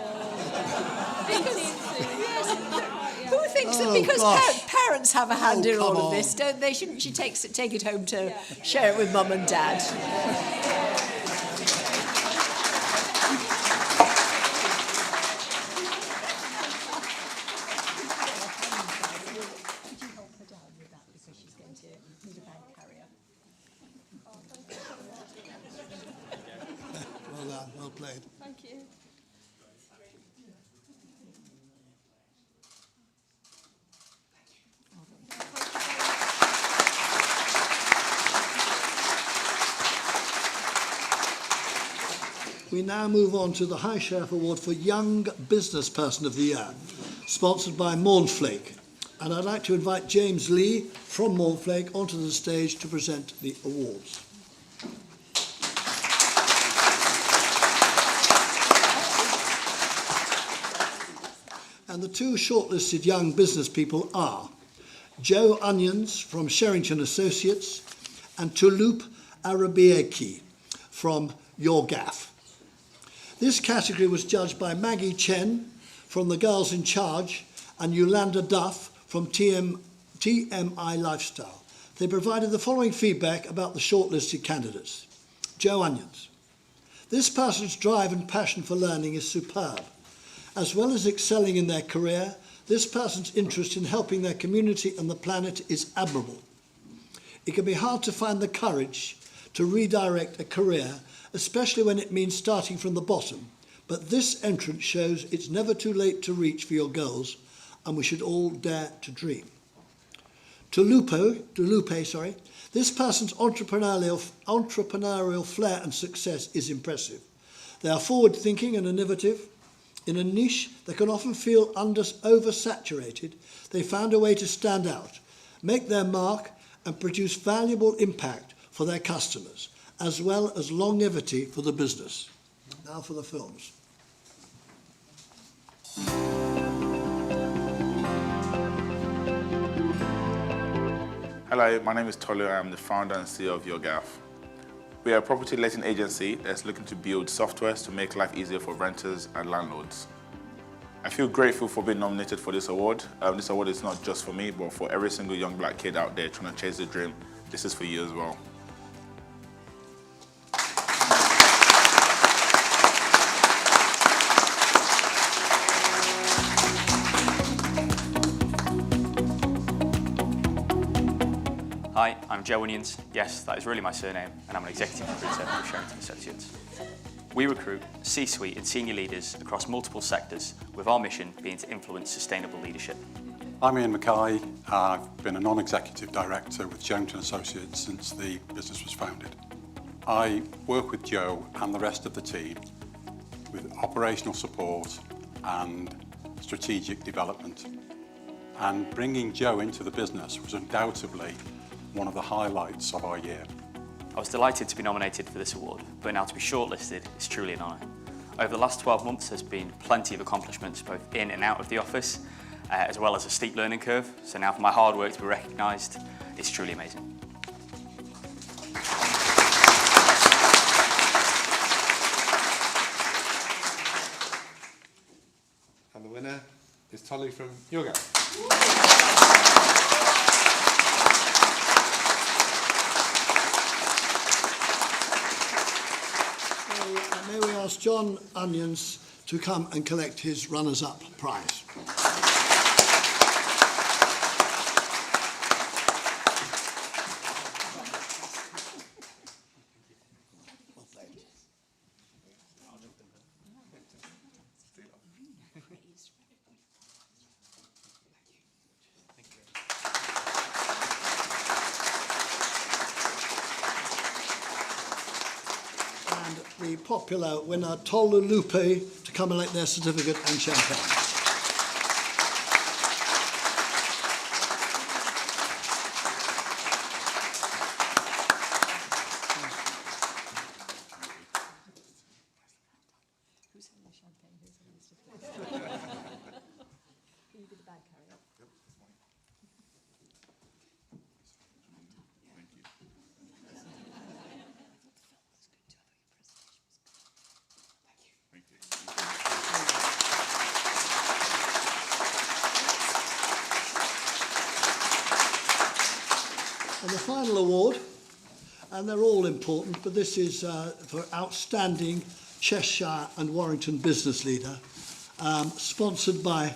Who thinks that because parents have a hand in all of this, don't they? Shouldn't she take it home to share it with mum and dad? Well done, well played. Thank you. We now move on to the High Sheriff Award for Young Business Person of the Year, sponsored by Mornflake. And I'd like to invite James Lee from Mornflake onto the stage to present the awards. And the two shortlisted young business people are Joe Onions from Sherrington Associates and Touloop Arabieki from Your Gaff. This category was judged by Maggie Chen from The Girls in Charge and Yolanda Duff from TMI Lifestyle. They provided the following feedback about the shortlisted candidates. Joe Onions. This person's drive and passion for learning is superb. As well as excelling in their career, this person's interest in helping their community and the planet is admirable. It can be hard to find the courage to redirect a career, especially when it means starting from the bottom. But this entrance shows it's never too late to reach for your goals, and we should all dare to dream. Touloop, this person's entrepreneurial flair and success is impressive. They are forward-thinking and innovative, In a niche that can often feel oversaturated, they found a way to stand out, make their mark and produce valuable impact for their customers, as well as longevity for the business. Now for the films. Hello, my name is Tolu. I'm the founder and CEO of YourGaff. We are a property letting agency that's looking to build softwares to make life easier for renters and landlords. I feel grateful for being nominated for this award. This award is not just for me, but for every single young black kid out there trying to chase their dream. This is for you as well. Hi, I'm Joe Onions. Yes, that is really my surname, and I'm an executive recruiter for Sherrington Associates. We recruit C-suite and senior leaders across multiple sectors, with our mission being to influence sustainable leadership. I'm Ian Mackay. I've been a non-executive director with Sherrington Associates since the business was founded. I work with Joe and the rest of the team with operational support and strategic development. And bringing Joe into the business was undoubtedly one of the highlights of our year. I was delighted to be nominated for this award, but now to be shortlisted is truly an honour. Over the last 12 months there's been plenty of accomplishments both in and out of the office, as well as a steep learning curve, so now for my hard work to be recognised, it's truly amazing. And the winner is Tolu from YourGaff. May we ask John Onions to come and collect his runners-up prize. The popular winner, Tolu Lupe, to come and collect their certificate and champagne. And the final award, and they're all important, but this is for Outstanding Cheshire and Warrington Business Leader, sponsored by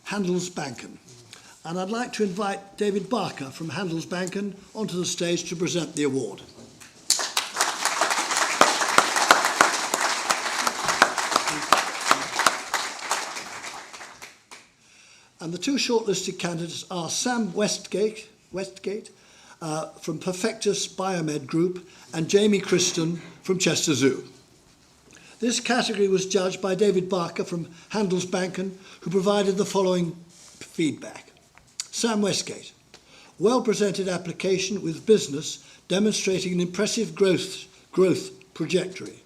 Handelsbanken. And I'd like to invite David Barker from Handelsbanken onto the stage to present the award. And the two shortlisted candidates are Sam Westgate from Perfectus Biomed Group and Jamie Christen from Chester Zoo. This category was judged by David Barker from Handelsbanken, who provided the following feedback. Sam Westgate, well-presented application with business demonstrating an impressive growth trajectory.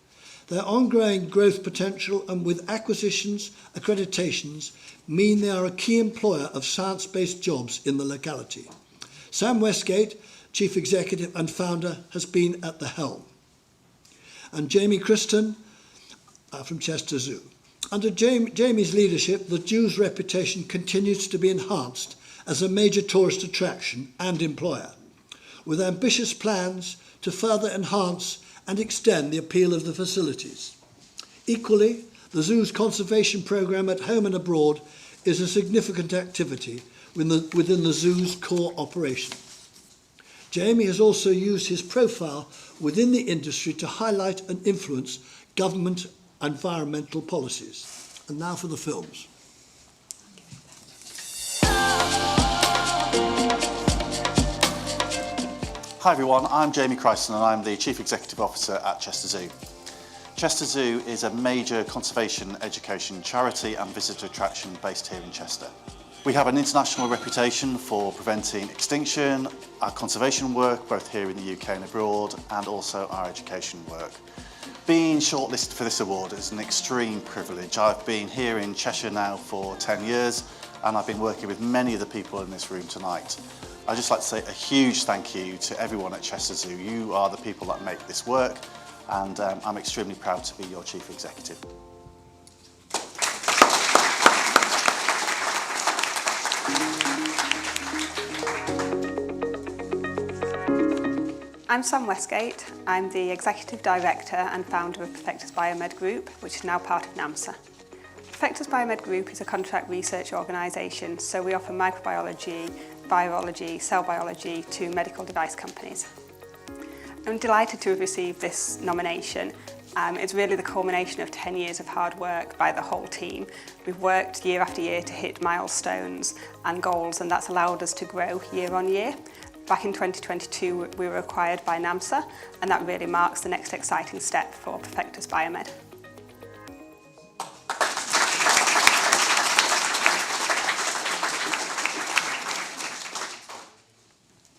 Their ongoing growth potential and with acquisitions, accreditations, mean they are a key employer of science-based jobs in the locality. Sam Westgate, Chief Executive and Founder, has been at the helm. And Jamie Christen from Chester Zoo. Under Jamie's leadership, the zoo's reputation continues to be enhanced as a major tourist attraction and employer, with ambitious plans to further enhance and extend the appeal of the facilities. Equally, the zoo's conservation programme at home and abroad is a significant activity within the zoo's core operation. Jamie has also used his profile within the industry to highlight and influence government environmental policies. And now for the films. Hi everyone, I'm Jamie Christen and I'm the Chief Executive Officer at Chester Zoo. Chester Zoo is a major conservation education charity and visitor attraction based here in Chester. We have an international reputation for preventing extinction, our conservation work both here in the UK and abroad, and also our education work. Being shortlisted for this award is an extreme privilege. I've been here in Cheshire now for 10 years and I've been working with many of the people in this room tonight. I'd just like to say a huge thank you to everyone at Chester Zoo. You are the people that make this work, and I'm extremely proud to be your Chief Executive. I'm Sam Westgate. I'm the Executive Director and founder of Perfectus Biomed Group, which is now part of NAMSA. Perfectus Biomed Group is a contract research organisation, so we offer microbiology, virology, cell biology to medical device companies. I'm delighted to have received this nomination. It's really the culmination of 10 years of hard work by the whole team. We've worked year after year to hit milestones and goals, and that's allowed us to grow year on year. Back in 2022, we were acquired by NAMSA, and that really marks the next exciting step for Perfectus Biomed.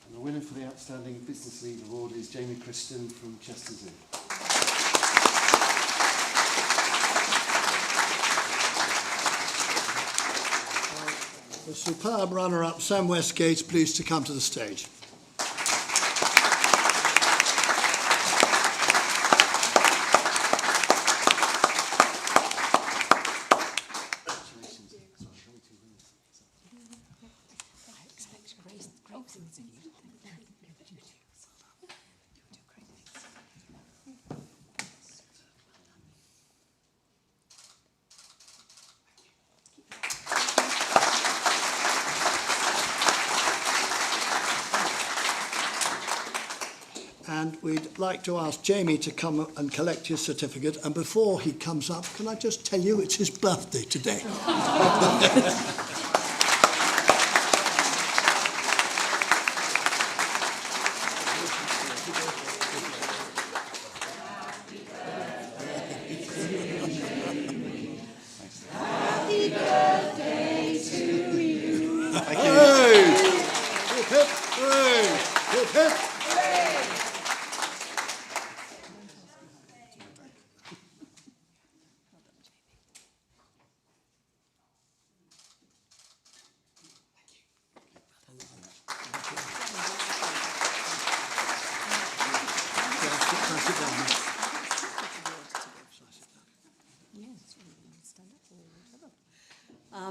And the winner for the Outstanding Business Lead Award is Jamie Christian from Chester Zoo. The superb runner-up, Sam Westgate, is pleased to come to the stage. And we'd like to ask Jamie to come and collect his certificate. And before he comes up, can I just tell you it's his birthday today? Happy birthday to you. Thank you. Hey! Hip, hip, hey! Hip, hip.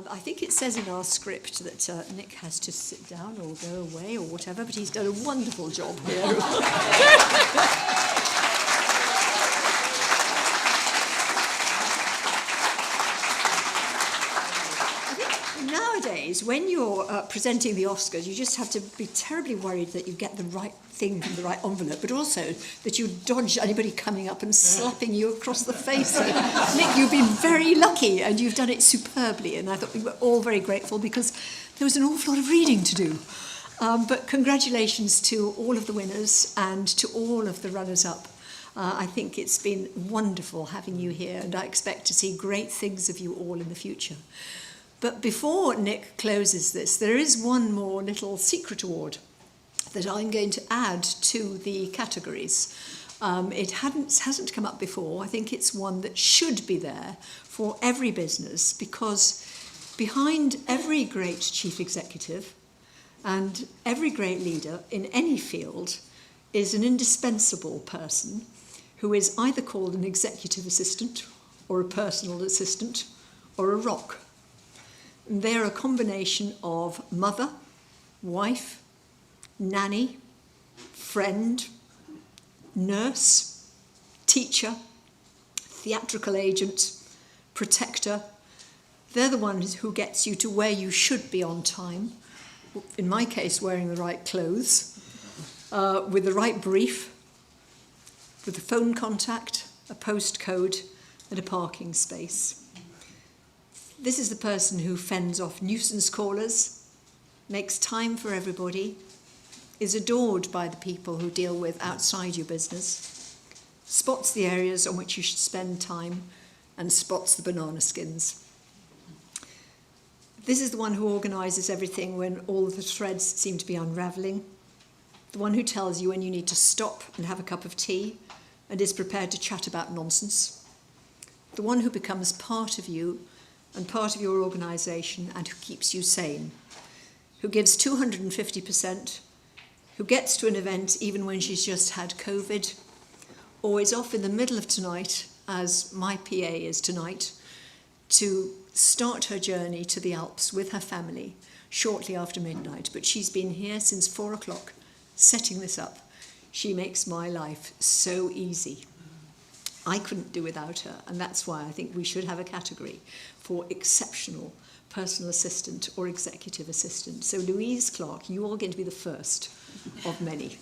I think it says in our script that Nick has to sit down or go away or whatever, but he's done a wonderful job here. Nowadays, when you're presenting the Oscars, you just have to be terribly worried that you get the right thing from the right envelope, but also that you dodge anybody coming up and slapping you across the face. Nick, you've been very lucky and you've done it superbly, and I thought we were all very grateful because there was an awful lot of reading to do. But congratulations to all of the winners and to all of the runners-up. I think it's been wonderful having you here, and I expect to see great things of you all in the future. But before Nick closes this, there is one more little secret award that I'm going to add to the categories. It hasn't come up before. I think it's one that should be there for every business, because behind every great chief executive and every great leader in any field is an indispensable person who is either called an executive assistant or a personal assistant or a rock. They're a combination of mother, wife, nanny, friend, nurse, teacher, theatrical agent, protector. They're the ones who gets you to where you should be on time. In my case, wearing the right clothes, with the right brief, with a phone contact, a postcode, and a parking space. This is the person who fends off nuisance callers, makes time for everybody, is adored by the people who deal with outside your business, spots the areas on which you should spend time, and spots the banana skins. This is the one who organises everything when all the threads seem to be unravelling, the one who tells you when you need to stop and have a cup of tea and is prepared to chat about nonsense, the one who becomes part of you and part of your organisation and who keeps you sane, who gives 250%, who gets to an event even when she's just had COVID, or is off in the middle of tonight, as my PA is tonight, to start her journey to the Alps with her family shortly after midnight. But she's been here since 4 o'clock, setting this up. She makes my life so easy. I couldn't do without her, and that's why I think we should have a category for exceptional personal assistant or executive assistant. So Louise Clark, you are going to be the first of many.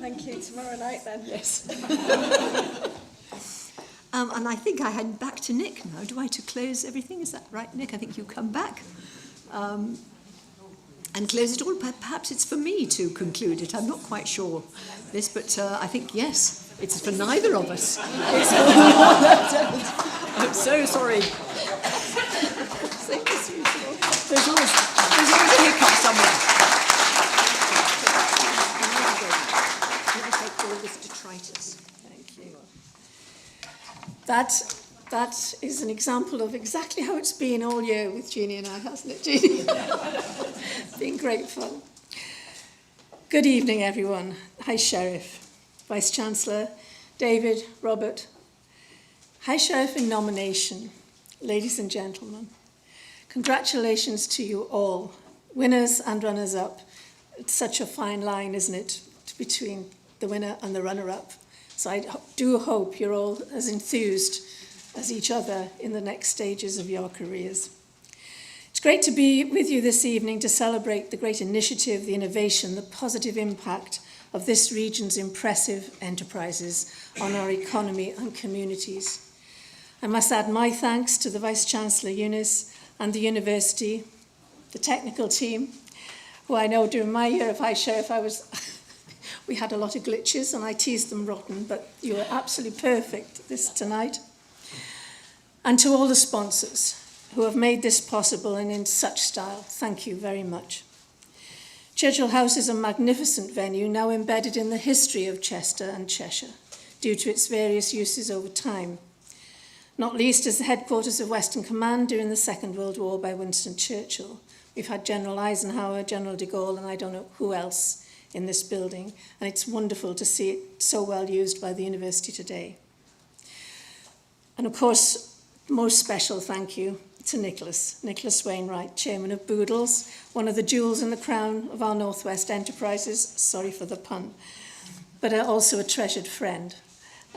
Thank you. Tomorrow night then, yes. And I think I head back to Nick now. Do I to close everything? Is that right, Nick? I think you come back and close it all. Perhaps it's for me to conclude it. I'm not quite sure this, but I think, yes, it's for neither of us. It's for I'm so sorry. There's always a hiccup somewhere. All this detritus. Thank you. That is an example of exactly how it's been all year with Jeannie and I, hasn't it, Jeannie? Been great fun. Good evening, everyone. High Sheriff, Vice Chancellor, David, Robert. High Sheriff in nomination, ladies and gentlemen. Congratulations to you all, winners and runners-up. It's such a fine line, isn't it, between the winner and the runner-up. So I do hope you're all as enthused as each other in the next stages of your careers. It's great to be with you this evening to celebrate the great initiative, the innovation, the positive impact of this region's impressive enterprises on our economy and communities. I must add my thanks to the Vice-Chancellor Eunice and the university, the technical team, who I know during my year of High Sheriff we had a lot of glitches and I teased them rotten, but you were absolutely perfect tonight. And to all the sponsors who have made this possible and in such style, thank you very much. Churchill House is a magnificent venue now embedded in the history of Chester and Cheshire due to its various uses over time, not least as the headquarters of Western Command during the Second World War by Winston Churchill. We've had General Eisenhower, General de Gaulle, and I don't know who else in this building, and it's wonderful to see it so well used by the university today. And of course, most special thank you to Nicholas Wainwright, Chairman of Boodles, one of the jewels in the crown of our Northwest enterprises, sorry for the pun, but also a treasured friend.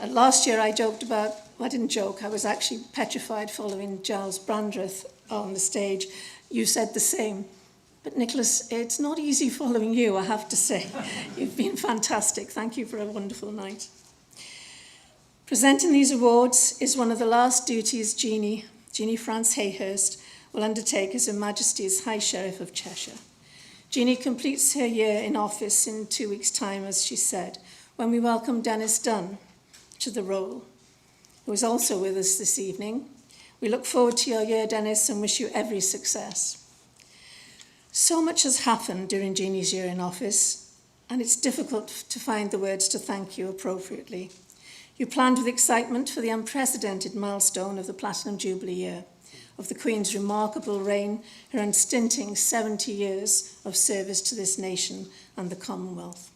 Last year I didn't joke, I was actually petrified following Giles Brandreth on the stage. You said the same. But Nicholas, it's not easy following you, I have to say. You've been fantastic. Thank you for a wonderful night. Presenting these awards is one of the last duties Jeannie France Hayhurst will undertake as Her Majesty's High Sheriff of Cheshire. Jeannie completes her year in office in 2 weeks' time, as she said, when we welcome Dennis Dunn to the role, who is also with us this evening. We look forward to your year, Dennis, and wish you every success. So much has happened during Jeannie's year in office, and it's difficult to find the words to thank you appropriately. You planned with excitement for the unprecedented milestone of the Platinum Jubilee year, of the Queen's remarkable reign, her unstinting 70 years of service to this nation and the Commonwealth.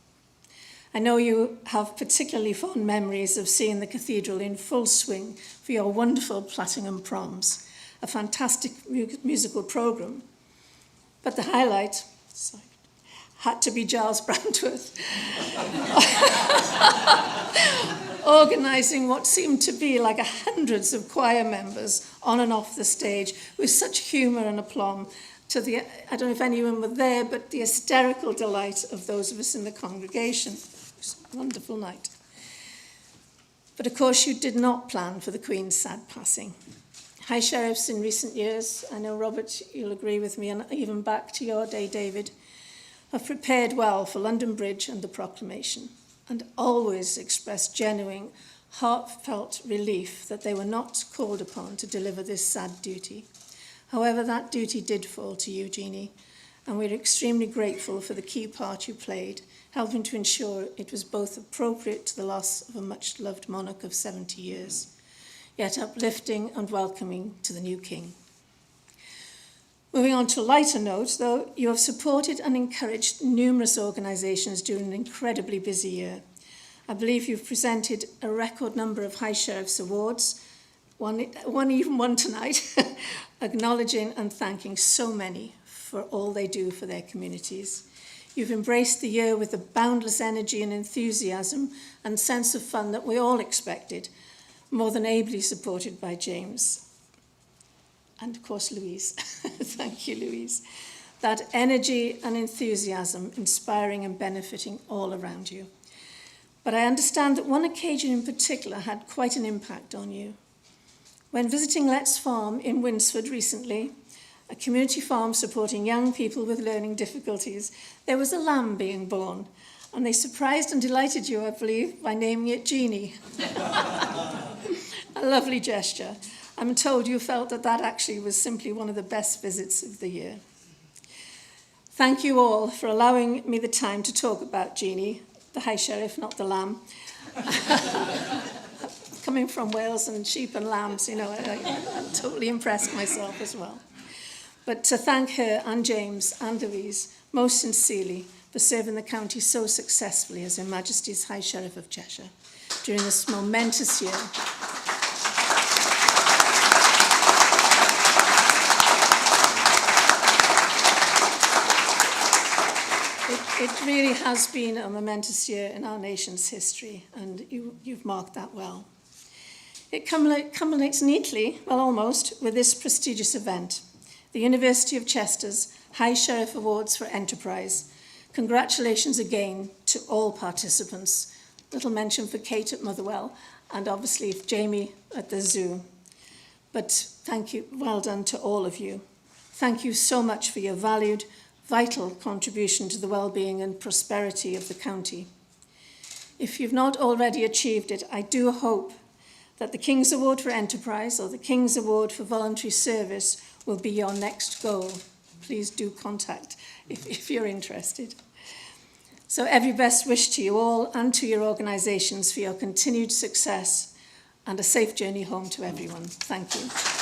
I know you have particularly fond memories of seeing the cathedral in full swing for your wonderful Platinum Proms, a fantastic musical programme. But the highlight had to be Giles Brandworth, organising what seemed to be like hundreds of choir members on and off the stage with such humour and aplomb to the, I don't know if anyone were there, but the hysterical delight of those of us in the congregation. It was a wonderful night. But of course you did not plan for the Queen's sad passing. High Sheriffs in recent years, I know Robert, you'll agree with me, and even back to your day, David, have prepared well for London Bridge and the proclamation, and always expressed genuine, heartfelt relief that they were not called upon to deliver this sad duty. However, that duty did fall to you, Jeannie, and we're extremely grateful for the key part you played, helping to ensure it was both appropriate to the loss of a much-loved monarch of 70 years, yet uplifting and welcoming to the new king. Moving on to a lighter note, though, you have supported and encouraged numerous organisations during an incredibly busy year. I believe you've presented a record number of High Sheriff's Awards, even one tonight, acknowledging and thanking so many for all they do for their communities. You've embraced the year with the boundless energy and enthusiasm and sense of fun that we all expected, more than ably supported by James. And of course, Louise. Thank you, Louise. That energy and enthusiasm inspiring and benefiting all around you. But I understand that one occasion in particular had quite an impact on you. When visiting Let's Farm in Winsford recently, a community farm supporting young people with learning difficulties, there was a lamb being born, and they surprised and delighted you, I believe, by naming it Jeannie. A lovely gesture. I'm told you felt that that actually was simply one of the best visits of the year. Thank you all for allowing me the time to talk about Jeannie, the High Sheriff, not the lamb. Coming from Wales and sheep and lambs, you know, I totally impressed myself as well. But to thank her and James and Louise most sincerely for serving the county so successfully as Her Majesty's High Sheriff of Cheshire during this momentous year. It really has been a momentous year in our nation's history, and you've marked that well. It culminates neatly, well almost, with this prestigious event, the University of Chester's High Sheriff Awards for Enterprise. Congratulations again to all participants. Little mention for Kate at Motherwell, and obviously Jamie at the zoo. But thank you, well done to all of you. Thank you so much for your valued, vital contribution to the well-being and prosperity of the county. If you've not already achieved it, I do hope that the King's Award for Enterprise or the King's Award for Voluntary Service will be your next goal. Please do contact if you're interested. So every best wish to you all and to your organisations for your continued success and a safe journey home to everyone. Thank you.